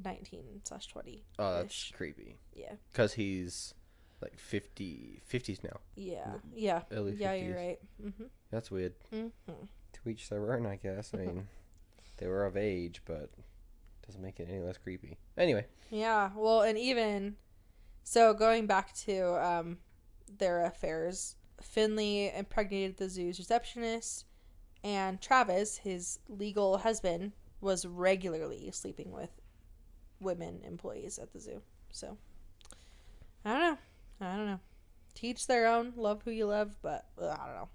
19/20. Oh, that's creepy. Yeah. Because he's like 50s now. Yeah. Yeah. Early 50s. Yeah, you're right. Mm-hmm. That's weird. Mm-hmm. To each their own, I guess. I mean, they were of age, but doesn't make it any less creepy. Anyway. Yeah. Well, and even so, going back to their affairs, Finley impregnated the zoo's receptionist, and Travis, his legal husband, was regularly sleeping with women employees at the zoo. So, I don't know. Teach their own. Love who you love, but I don't know.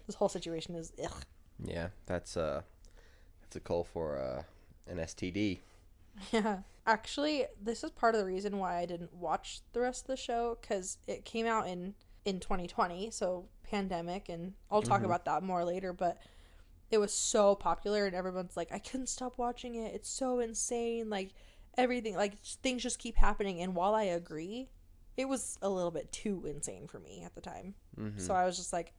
This whole situation is ugh. Yeah, that's a call for an STD. Yeah. Actually, this is part of the reason why I didn't watch the rest of the show, because it came out in 2020, so pandemic, and I'll talk about that more later, but it was so popular, and everyone's like, I couldn't stop watching it. It's so insane. Like, everything, like, things just keep happening, and while I agree, it was a little bit too insane for me at the time. Mm-hmm. So I was just like,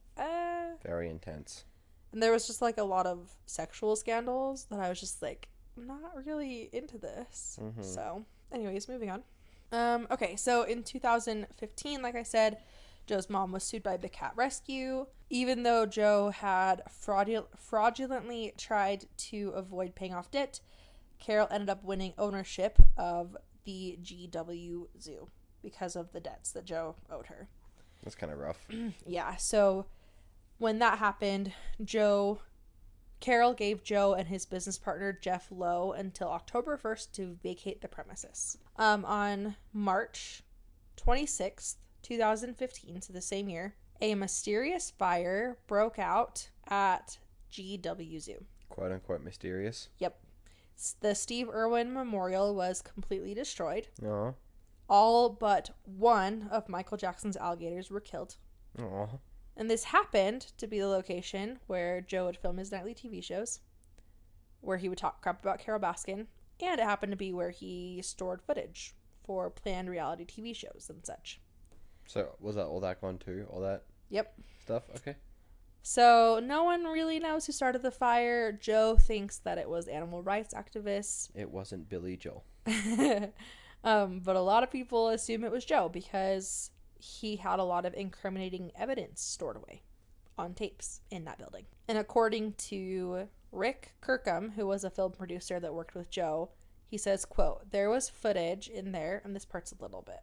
Very intense. And there was just, like, a lot of sexual scandals that I was just like, I'm not really into this. Mm-hmm. So, anyways, moving on. Okay, so in 2015, like I said, Joe's mom was sued by Big Cat Rescue. Even though Joe had fraudulently tried to avoid paying off debt, Carol ended up winning ownership of the GW Zoo because of the debts that Joe owed her. That's kind of rough. Yeah, so when that happened, Carol gave Joe and his business partner Jeff Lowe until October 1st to vacate the premises. On March 26th, 2015, so the same year, a mysterious fire broke out at GW Zoo. Quote unquote mysterious. Yep. The Steve Irwin Memorial was completely destroyed. Aw. All but one of Michael Jackson's alligators were killed. Aw. And this happened to be the location where Joe would film his nightly TV shows, where he would talk crap about Carol Baskin, and it happened to be where he stored footage for planned reality TV shows and such. So was that all that gone too? All that Yep. stuff? Okay. So no one really knows who started the fire. Joe thinks that it was animal rights activists. It wasn't Billy Joel. But a lot of people assume it was Joe because he had a lot of incriminating evidence stored away on tapes in that building. And according to Rick Kirkham, who was a film producer that worked with Joe, he says, quote, "There was footage in there," and this part's a little bit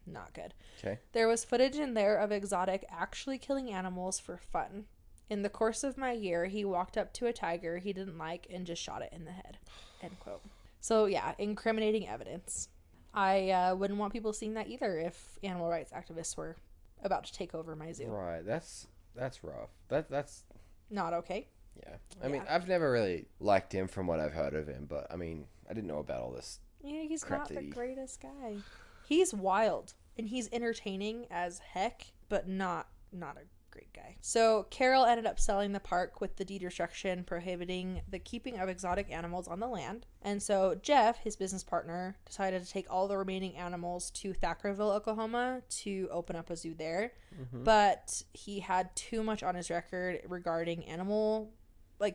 not good. Okay. "There was footage in there of Exotic actually killing animals for fun. In the course of my year, he walked up to a tiger he didn't like and just shot it in the head." End quote. So yeah, incriminating evidence. I wouldn't want people seeing that either if animal rights activists were about to take over my zoo. Right. That's rough. That's Not okay. yeah. I mean, I've never really liked him from what I've heard of him, but I mean, I didn't know about all this. Yeah, he's crap not that the he- greatest guy. He's wild and he's entertaining as heck, but not a great guy. So Carol ended up selling the park with the deed restriction prohibiting the keeping of exotic animals on the land. And so Jeff, his business partner, decided to take all the remaining animals to Thackerville, Oklahoma to open up a zoo there. Mm-hmm. But he had too much on his record regarding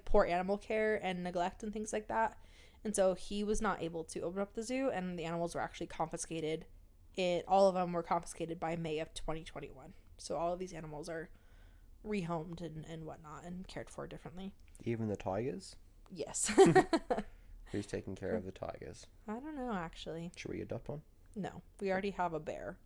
poor animal care and neglect and things like that. And so he was not able to open up the zoo, and the animals were actually confiscated. All of them were confiscated by May of 2021. So all of these animals are rehomed and whatnot and cared for differently. Even the tigers? Yes. Who's taking care of the tigers? I don't know, actually. Should we adopt one? No, we already have a bear.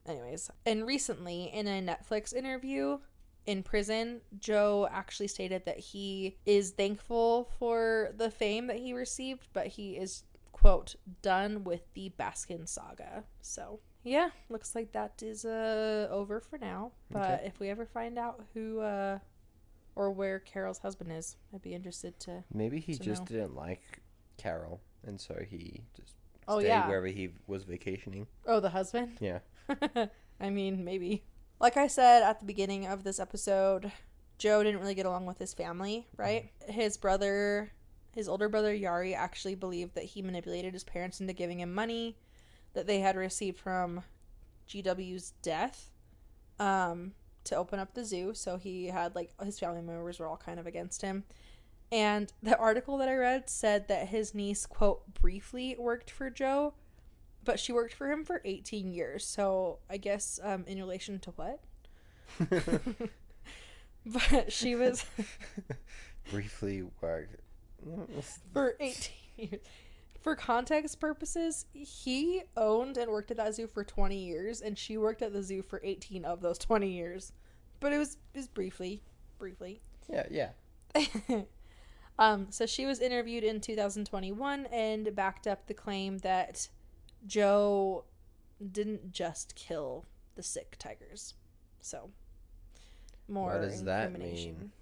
Anyways, and recently in a Netflix interview in prison, Joe actually stated that he is thankful for the fame that he received, but he is, quote, done with the Baskin saga. So yeah, looks like that is over for now. But Okay. if we ever find out who or where Carol's husband is, I'd be interested to. Maybe he to just know. didn't like Carol, and so he just Oh, stayed yeah. wherever he was vacationing. Oh, the husband? Yeah. I mean, maybe. Like I said at the beginning of this episode, Joe didn't really get along with his family, right? His older brother Yari actually believed that he manipulated his parents into giving him money that they had received from GW's death to open up the zoo. So he had, his family members were all kind of against him. And the article that I read said that his niece, quote, briefly worked for Joe, but she worked for him for 18 years. So I guess in relation to what? But she was Briefly worked. for 18 years. For context purposes, he owned and worked at that zoo for 20 years, and she worked at the zoo for 18 of those 20 years. But it was briefly. Yeah. So she was interviewed in 2021 and backed up the claim that Joe didn't just kill the sick tigers. So, more What does that incrimination. mean?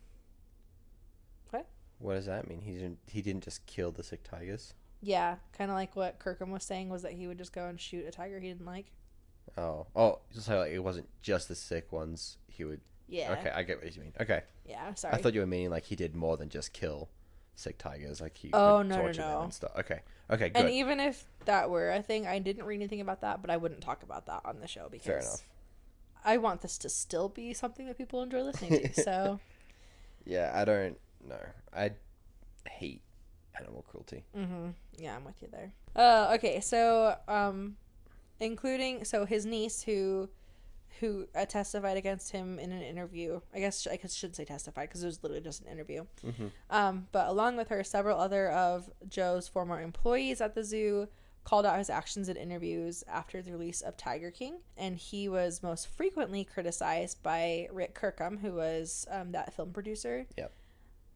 What? What does that mean? He didn't just kill the sick tigers? Yeah, kind of like what Kirkham was saying was that he would just go and shoot a tiger he didn't like. Oh, so it wasn't just the sick ones. He would. Yeah. Okay, I get what you mean. Okay. Yeah, sorry. I thought you were meaning like he did more than just kill sick tigers. Like he Oh, would no, torture them no. and stuff. Okay, good. And even if that were a thing, I didn't read anything about that, but I wouldn't talk about that on the show because Fair enough. I want this to still be something that people enjoy listening to. So, Yeah, I don't know. I hate animal cruelty. yeah, I'm with you there. Okay, so his niece who testified against him in an interview. I guess I shouldn't say testified because it was literally just an interview. But along with her, several other of Joe's former employees at the zoo called out his actions in interviews after the release of Tiger King, and he was most frequently criticized by Rick Kirkham, who was that film producer. Yep.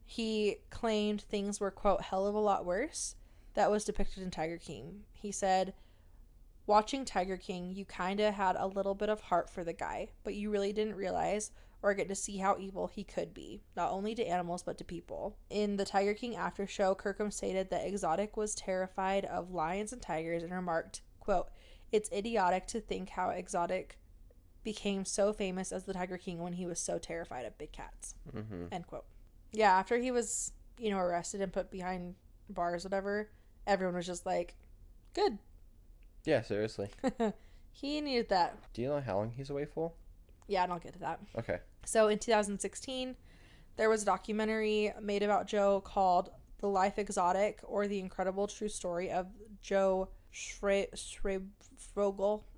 He claimed things were, quote, hell of a lot worse that was depicted in Tiger King. He said, "Watching Tiger King, you kind of had a little bit of heart for the guy, but you really didn't realize or get to see how evil he could be, not only to animals but to people." In the Tiger King after show, Kirkham stated that Exotic was terrified of lions and tigers and remarked, quote, "It's idiotic to think how Exotic became so famous as the Tiger King when he was so terrified of big cats." End quote. Yeah, after he was, arrested and put behind bars, whatever, Everyone was just like, good. Yeah, seriously. He needed that. Do you know how long he's away for? Yeah, and I'll get to that. Okay. So in 2016, there was a documentary made about Joe called The Life Exotic, or The Incredible True Story of Joe Schreibvogel.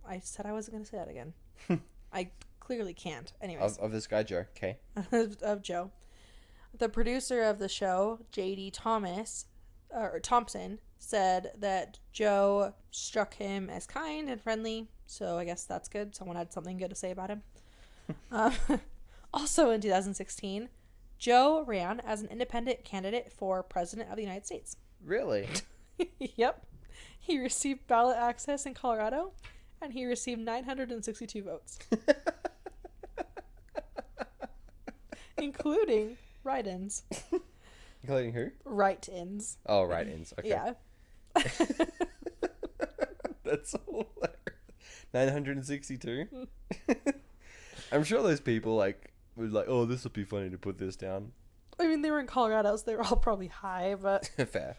I said I wasn't going to say that again. I clearly can't. Anyways. Of this guy, Joe. Okay. Of Joe. The producer of the show, J.D. Thompson, said that Joe struck him as kind and friendly. So I guess that's good. Someone had something good to say about him. Also in 2016, Joe ran as an independent candidate for president of the United States. Really? Yep. He received ballot access in Colorado, and he received 962 votes. Including write-ins. Including who? Write-ins. Oh, write-ins. Okay. Yeah. That's hilarious. 962? I'm sure those people, like, were like, oh, this would be funny to put this down. I mean, they were in Colorado, so they were all probably high, but... Fair.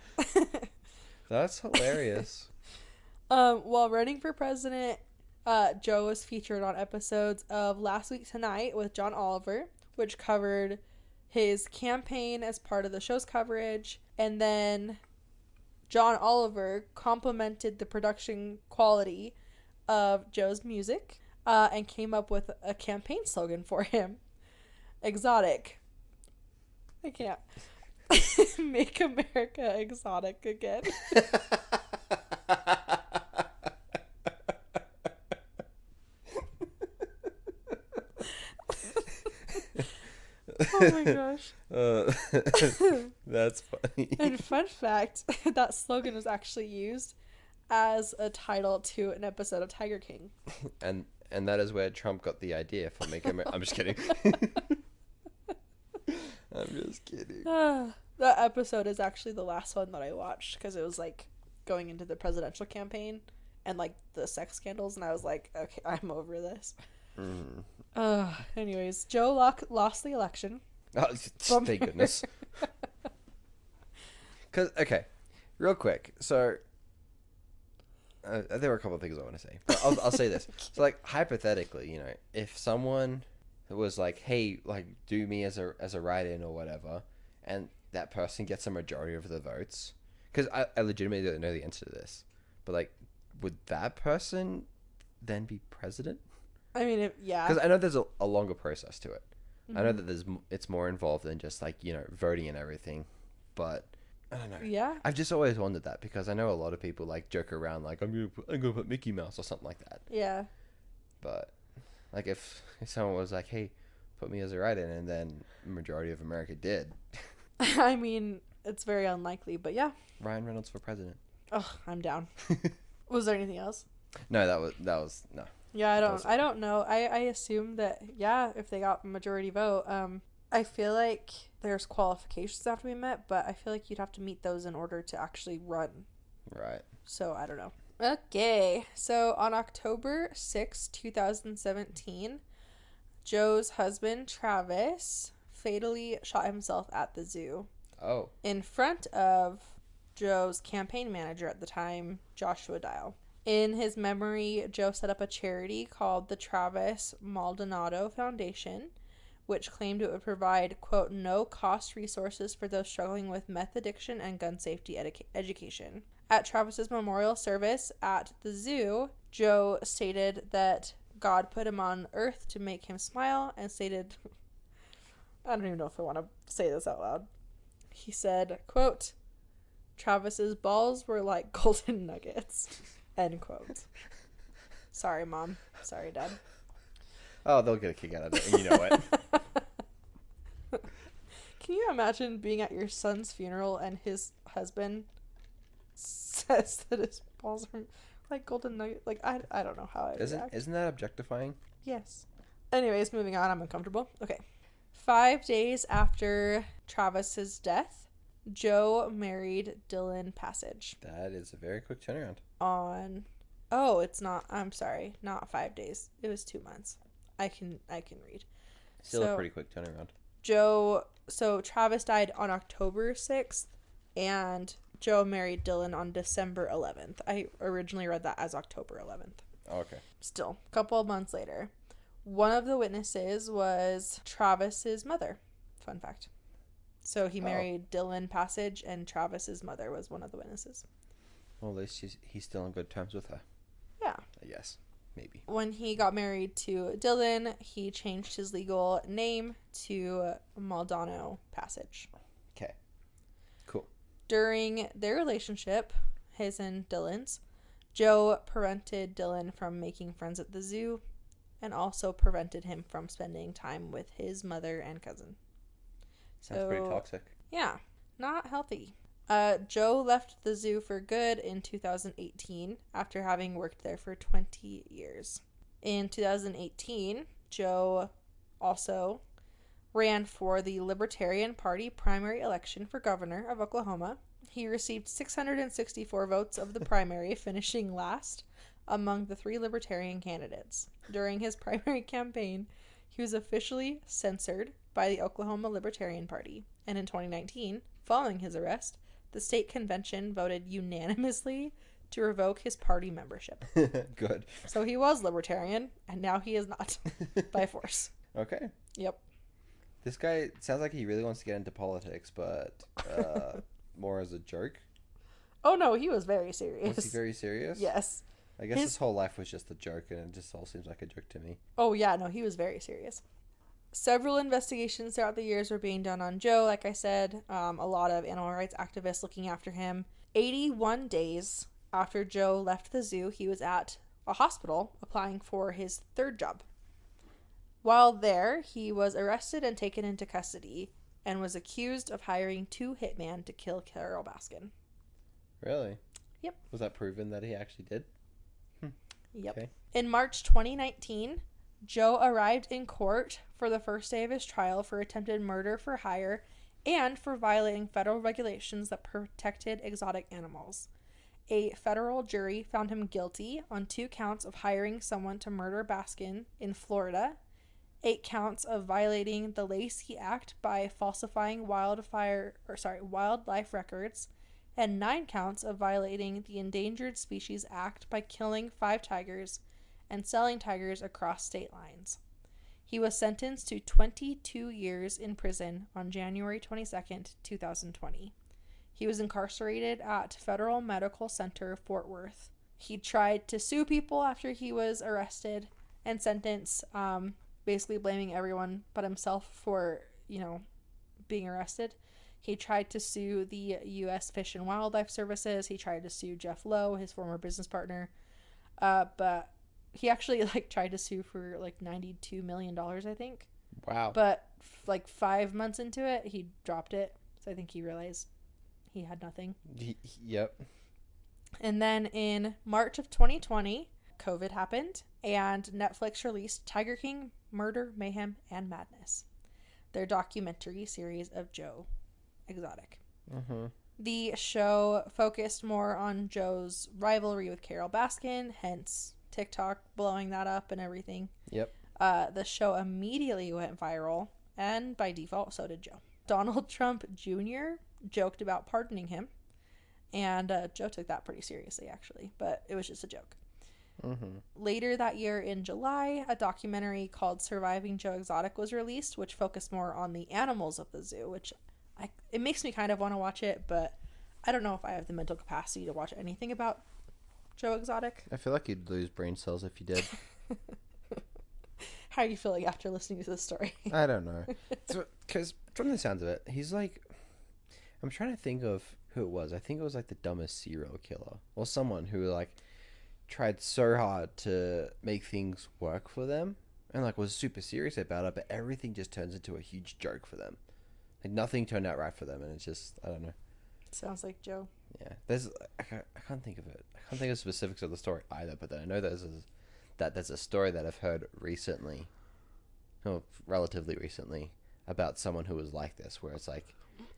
That's hilarious. While running for president, Joe was featured on episodes of Last Week Tonight with John Oliver, which covered his campaign as part of the show's coverage. And then John Oliver complimented the production quality of Joe's music and came up with a campaign slogan for him. Exotic. I can't. Make America exotic again. Oh my gosh. That's funny. And fun fact, that slogan was actually used as a title to an episode of Tiger King. And that is where Trump got the idea for making America... I'm just kidding. I'm just kidding. That episode is actually the last one that I watched because it was like going into the presidential campaign and like the sex scandals, and I was like, okay, I'm over this. Anyways, Joe lost the election. Oh, thank goodness. Because, okay, real quick. So, there were a couple of things I want to say. But I'll say this. So, like, hypothetically, you know, if someone was like, hey, like, do me as a write-in or whatever, and that person gets a majority of the votes, because I legitimately don't know the answer to this, but, like, would that person then be president? I mean, yeah. Because I know there's a longer process to it. Mm-hmm. I know that it's more involved than just, like, you know, voting and everything. But I don't know. Yeah. I've just always wondered that because I know a lot of people, like, joke around, like, I'm gonna put Mickey Mouse or something like that. Yeah. But, like, if someone was like, hey, put me as a write-in, and then the majority of America did. I mean, it's very unlikely, but yeah. Ryan Reynolds for president. Oh, I'm down. Was there anything else? No, that was no. Yeah, I don't know. I assume that, yeah, if they got majority vote, I feel like there's qualifications that have to be met, but I feel like you'd have to meet those in order to actually run. Right. So, I don't know. Okay, so on October 6, 2017, Joe's husband, Travis, fatally shot himself at the zoo. Oh. In front of Joe's campaign manager at the time, Joshua Dial. In his memory, Joe set up a charity called the Travis Maldonado Foundation, which claimed it would provide, quote, no-cost resources for those struggling with meth addiction and gun safety education. At Travis's memorial service at the zoo, Joe stated that God put him on earth to make him smile, and stated, I don't even know if I want to say this out loud. He said, quote, Travis's balls were like golden nuggets. End quote. Sorry, Mom. Sorry, Dad. Oh, they'll get a kick out of it, and you know it. Can you imagine being at your son's funeral and his husband says that his balls are like golden nuggets? Like, I don't know how I react. Isn't that objectifying? Yes. Anyways, moving on. I'm uncomfortable. Okay. 5 days after Travis's death, Joe married Dylan Passage. That is a very quick turnaround. It's not. I'm sorry. Not 5 days. It was 2 months. I can read. Still a pretty quick turnaround. So Travis died on October 6th, and Joe married Dylan on December 11th. I originally read that as October 11th. Oh, okay. Still, a couple of months later. One of the witnesses was Travis's mother. Fun fact. So he married Dylan Passage, and Travis's mother was one of the witnesses. Well, at least he's still on good terms with her. Yeah. I guess. Maybe. When he got married to Dylan, he changed his legal name to Maldonado Passage. Okay. Cool. During their relationship, his and Dylan's, Joe prevented Dylan from making friends at the zoo and also prevented him from spending time with his mother and cousin. So, that's pretty toxic. Yeah, not healthy. Joe left the zoo for good in 2018 after having worked there for 20 years. In 2018, Joe also ran for the Libertarian Party primary election for governor of Oklahoma. He received 664 votes of the primary, finishing last among the 3 Libertarian candidates. During his primary campaign, he was officially censored by the Oklahoma Libertarian Party. And in 2019, following his arrest, the state convention voted unanimously to revoke his party membership. Good. So he was libertarian, and now he is not, by force. Okay. Yep. This guy sounds like he really wants to get into politics, but more as a joke. Oh, no, he was very serious. Was he very serious? Yes. I guess his whole life was just a joke, and it just all seems like a joke to me. Oh, yeah, no, he was very serious. Several investigations throughout the years were being done on Joe, like I said. A lot of animal rights activists looking after him. 81 days after Joe left the zoo, he was at a hospital applying for his 3rd job. While there, he was arrested and taken into custody and was accused of hiring 2 hitmen to kill Carol Baskin. Really? Yep. Was that proven that he actually did? Yep. Okay. In March 2019, Joe arrived in court for the first day of his trial for attempted murder for hire and for violating federal regulations that protected exotic animals. A federal jury found him guilty on 2 counts of hiring someone to murder Baskin in Florida, 8 counts of violating the Lacey Act by falsifying wildlife records, and 9 counts of violating the Endangered Species Act by killing 5 tigers and selling tigers across state lines. He was sentenced to 22 years in prison on January 22nd, 2020. He was incarcerated at Federal Medical Center, Fort Worth. He tried to sue people after he was arrested and sentenced, basically blaming everyone but himself for, being arrested. He tried to sue the U.S. Fish and Wildlife Services. He tried to sue Jeff Lowe, his former business partner. But he actually tried to sue for $92 million, I think. Wow. But 5 months into it, he dropped it. So I think he realized he had nothing. Yep. And then in March of 2020, COVID happened, and Netflix released Tiger King: Murder, Mayhem, and Madness, their documentary series of Joe Exotic. Mm-hmm. The show focused more on Joe's rivalry with Carol Baskin, hence TikTok blowing that up and everything. Yep. The show immediately went viral, and by default, so did Joe. Donald Trump Jr. joked about pardoning him, and Joe took that pretty seriously, actually, but it was just a joke. Mm-hmm. Later that year in July, a documentary called Surviving Joe Exotic was released, which focused more on the animals of the zoo, which it makes me kind of want to watch it, but I don't know if I have the mental capacity to watch anything about Joe Exotic. I feel like you'd lose brain cells if you did. How are you feeling after listening to this story? I don't know. Because from the sounds of it, he's I'm trying to think of who it was. I think it was the dumbest serial killer. Or someone who tried so hard to make things work for them and was super serious about it, but everything just turns into a huge joke for them. Nothing turned out right for them, and it's just, I don't know. Sounds like Joe. Yeah, I can't think of it. I can't think of specifics of the story either, but then I know there's a story that I've heard recently, or relatively recently, about someone who was like this, where it's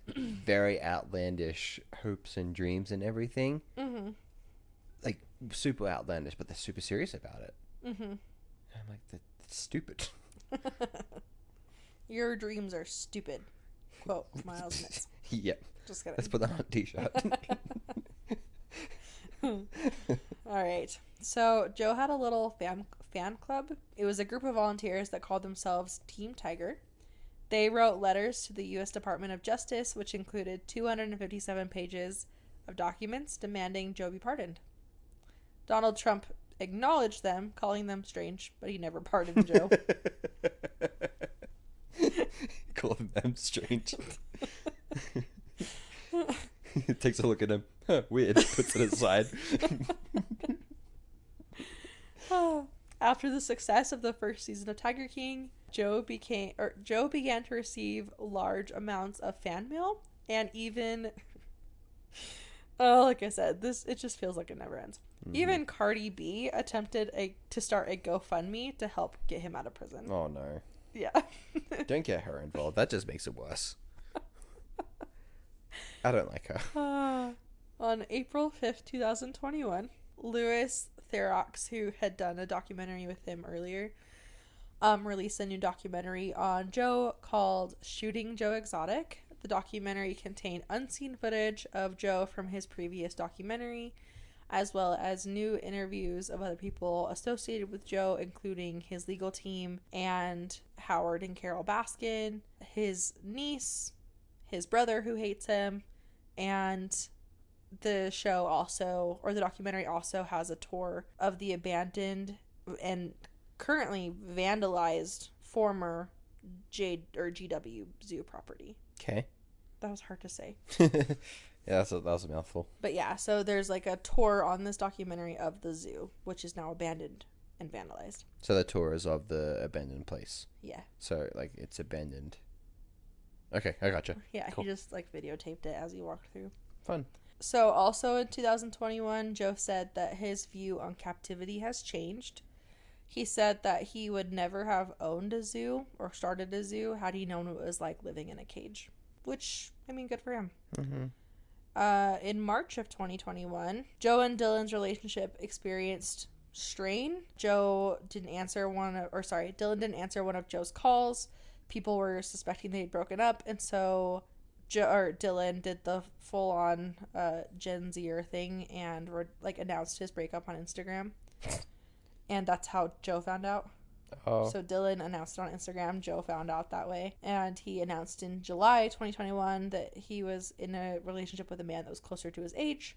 very outlandish hopes and dreams and everything. Mm-hmm. Super outlandish, but they're super serious about it. Mm-hmm. I'm that's stupid. Your dreams are stupid. Quote, Miles Mitz. Yep. Just kidding. Let's put that on a t-shirt. All right. So Joe had a little fan club. It was a group of volunteers that called themselves Team Tiger. They wrote letters to the U.S. Department of Justice, which included 257 pages of documents demanding Joe be pardoned. Donald Trump acknowledged them, calling them strange, but he never pardoned Joe. Calling them strange. He takes a look at him. Huh, weird. Puts it aside. After the success of the first season of Tiger King, Joe began to receive large amounts of fan mail, and even like I said, it just feels like it never ends. Mm-hmm. Even Cardi B attempted to start a GoFundMe to help get him out of prison. Oh no. Yeah. Don't get her involved. That just makes it worse. I don't like her. On April 5th, 2021, Louis Theroux, who had done a documentary with him earlier, released a new documentary on Joe called Shooting Joe Exotic. The documentary contained unseen footage of Joe from his previous documentary, as well as new interviews of other people associated with Joe, including his legal team and Howard and Carol Baskin, his niece, his brother who hates him, and the documentary also has a tour of the abandoned and currently vandalized former GW Zoo property. Okay. That was hard to say. Yeah, that was a mouthful. But yeah, so there's like a tour on this documentary of the zoo, which is now abandoned and vandalized. So the tour is of the abandoned place. Yeah. So like it's abandoned. Okay, I gotcha. Yeah, cool. He just like videotaped it as he walked through. Fun. So also in 2021, Joe said that his view on captivity has changed. He said that he would never have owned a zoo or started a zoo had he known what it was like living in a cage. Which, I mean, good for him. Mm-hmm. In March of 2021, Joe and Dylan's relationship experienced strain. Dylan didn't answer one of Joe's calls. People were suspecting they'd broken up, and so Dylan did the full-on Gen Zer thing and announced his breakup on Instagram. And that's how Joe found out. Oh. So Dylan announced it on Instagram. Joe found out that way. And he announced in July 2021 that he was in a relationship with a man that was closer to his age,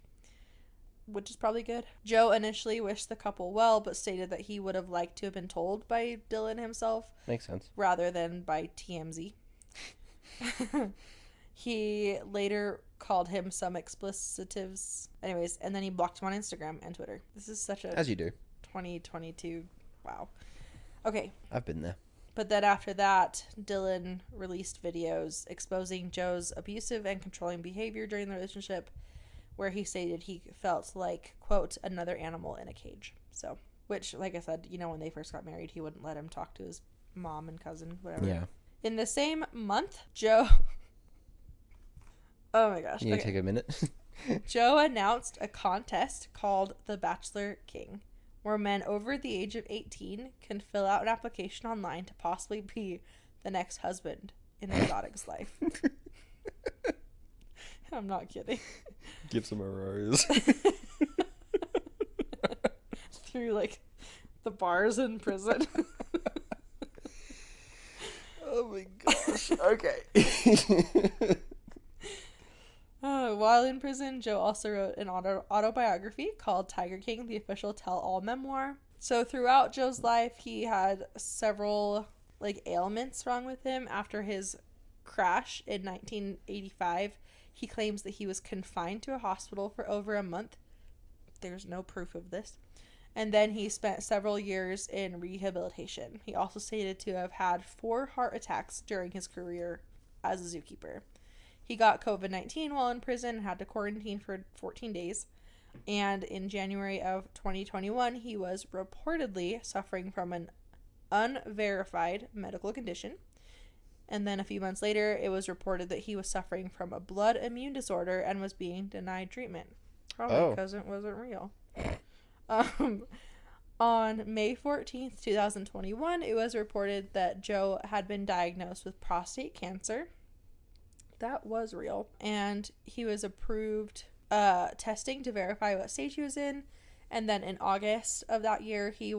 which is probably good. Joe initially wished the couple well, but stated that he would have liked to have been told by Dylan himself. Makes sense. Rather than by TMZ. He later called him some explicitives. Anyways, and then he blocked him on Instagram and Twitter. This is such a... As you do. 2022. Wow. Okay. I've been there. But then after that, Dylan released videos exposing Joe's abusive and controlling behavior during the relationship, where he stated he felt like, quote, another animal in a cage. So, which, like I said, when they first got married, he wouldn't let him talk to his mom and cousin, whatever. Yeah. In the same month, Joe... Oh my gosh. You need to take a minute. Joe announced a contest called The Bachelor King, where men over the age of 18 can fill out an application online to possibly be the next husband in Exotic's life. I'm not kidding. Gives him a rose. Through, the bars in prison. Oh my gosh. Okay. While in prison, Joe also wrote an autobiography called Tiger King, the official tell-all memoir. So throughout Joe's life, he had several ailments wrong with him. After his crash in 1985, he claims that he was confined to a hospital for over a month. There's no proof of this. And then he spent several years in rehabilitation. He also stated to have had 4 heart attacks during his career as a zookeeper. He got COVID-19 while in prison and had to quarantine for 14 days. And in January of 2021, he was reportedly suffering from an unverified medical condition. And then a few months later, it was reported that he was suffering from a blood immune disorder and was being denied treatment. Probably because it wasn't real. On May 14th, 2021, it was reported that Joe had been diagnosed with prostate cancer. That was real. And he was approved testing to verify what stage he was in. And then in August of that year, he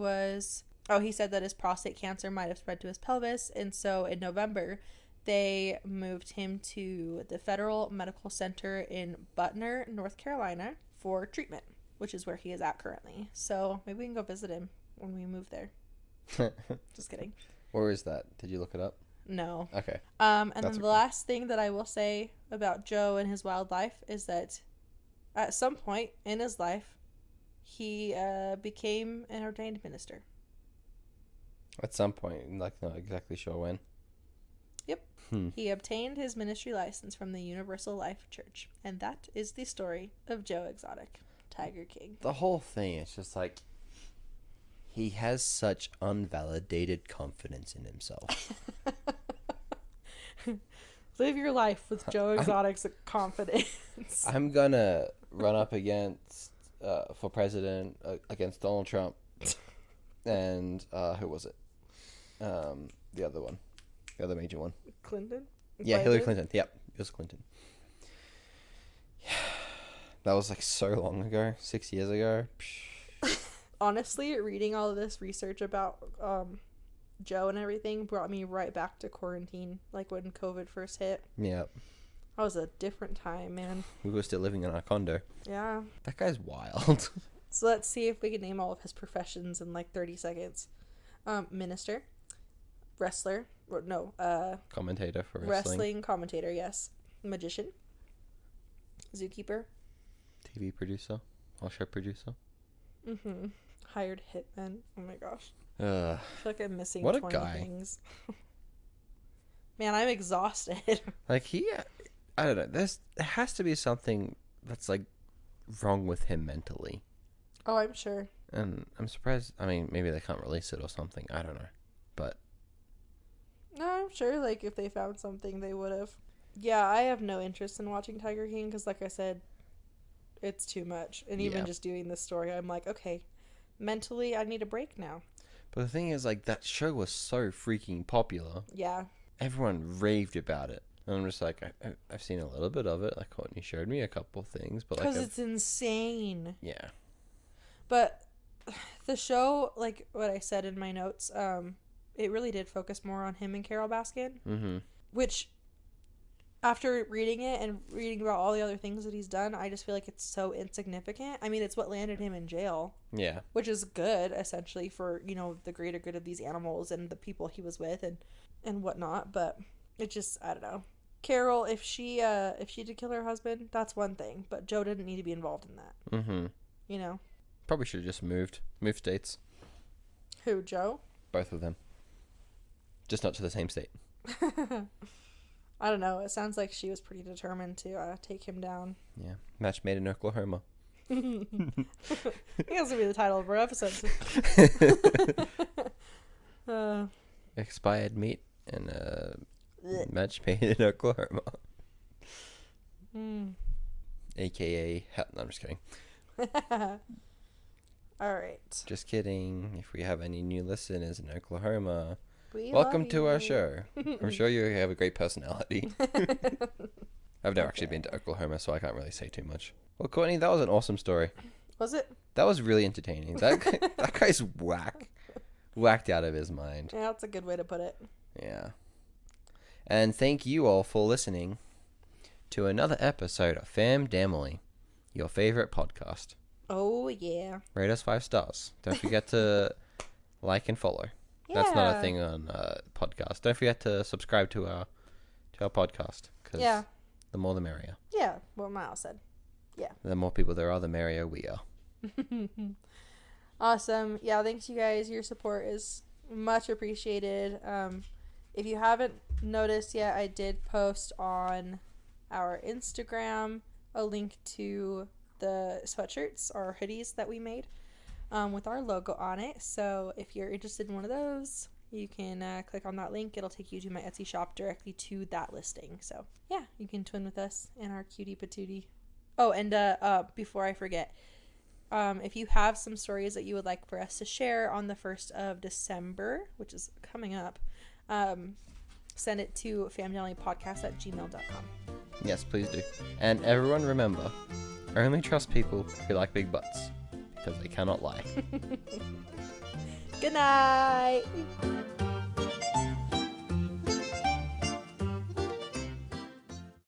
said that his prostate cancer might have spread to his pelvis. And so in November, they moved him to the Federal Medical Center in Butner, North Carolina for treatment, which is where he is at currently. So maybe we can go visit him when we move there. Just kidding. Where is that? Did you look it up? No. Okay. And then the last thing that I will say about Joe and his wildlife is that at some point in his life, he became an ordained minister. At some point, like, not exactly sure when. Yep. He obtained his ministry license from the Universal Life Church. And that is the story of Joe Exotic, Tiger King. The whole thing is just like, he has such unvalidated confidence in himself. Live your life with Joe Exotic's confidence. I'm gonna run up against for president against Donald Trump, and who was it? The other one, the other major one. Clinton. Yeah, Biden? Hillary Clinton. Yep, it was Clinton. That was like so long ago, 6 years ago. Honestly, reading all of this research about Joe and everything brought me right back to quarantine, like when COVID first hit. Yeah. That was a different time, man. We were still living in our condo. Yeah. That guy's wild. So let's see if we can name all of his professions in like 30 seconds. Minister, wrestler, commentator for wrestling. Wrestling commentator, yes. Magician, zookeeper, TV producer, show producer. Mm-hmm. Hired hitman. Oh my gosh. I feel like I'm missing what 20 a guy. things. Man, I'm exhausted. Like I don't know. There has to be something that's like wrong with him mentally. Oh, I'm sure. And I'm surprised. I mean, maybe they can't release it or something. I don't know. But no, I'm sure. Like if they found something, they would have. Yeah, I have no interest in watching Tiger King because, like I said, it's too much. And even just doing this story, I'm like, okay, mentally, I need a break now. But the thing is, like, that show was so freaking popular. Yeah. Everyone raved about it. And I'm just like, I've seen a little bit of it. Like, Kourtney showed me a couple things. But because it's insane. Yeah. But the show, like what I said in my notes, it really did focus more on him and Carol Baskin. Mm-hmm. Which, after reading it and reading about all the other things that he's done, I just feel like it's so insignificant. I mean, it's what landed him in jail. Yeah. Which is good, essentially, for, the greater good of these animals and the people he was with and whatnot. But it just, I don't know. Carol, if she did kill her husband, that's one thing. But Joe didn't need to be involved in that. Mm-hmm. Probably should have just moved states. Who, Joe? Both of them. Just not to the same state. I don't know. It sounds like she was pretty determined to take him down. Yeah. Match made in Oklahoma. I think that's going to be the title of our episode. Expired meat and match made in Oklahoma. AKA... No, I'm just kidding. All right. Just kidding. If we have any new listeners in Oklahoma... We welcome to our show. I'm sure you have a great personality. I've never actually been to Oklahoma, so I can't really say too much. Well, Kourtney, that was an awesome story. Was it? That was really entertaining. That guy's whacked out of his mind. Yeah, that's a good way to put it. Yeah. And thank you all for listening to another episode of Damily, your favorite podcast. Oh, yeah. Rate us 5 stars. Don't forget to like and follow. Yeah. That's not a thing on podcast. Don't forget to subscribe to our podcast. Cause the more the merrier. Yeah, what Miles said. Yeah. The more people there are, the merrier we are. Awesome. Yeah, thanks you guys. Your support is much appreciated. If you haven't noticed yet, I did post on our Instagram a link to the sweatshirts or hoodies that we made. With our logo on it. So if you're interested in one of those, you can click on that link. It'll take you to my Etsy shop directly to that listing. So yeah, you can twin with us in our cutie patootie. Oh, and before I forget, if you have some stories that you would like for us to share on the 1st of December, which is coming up, send it to familypodcast@gmail.com. Yes, please do. And everyone remember, only trust people who like big butts, because they cannot lie. Good night.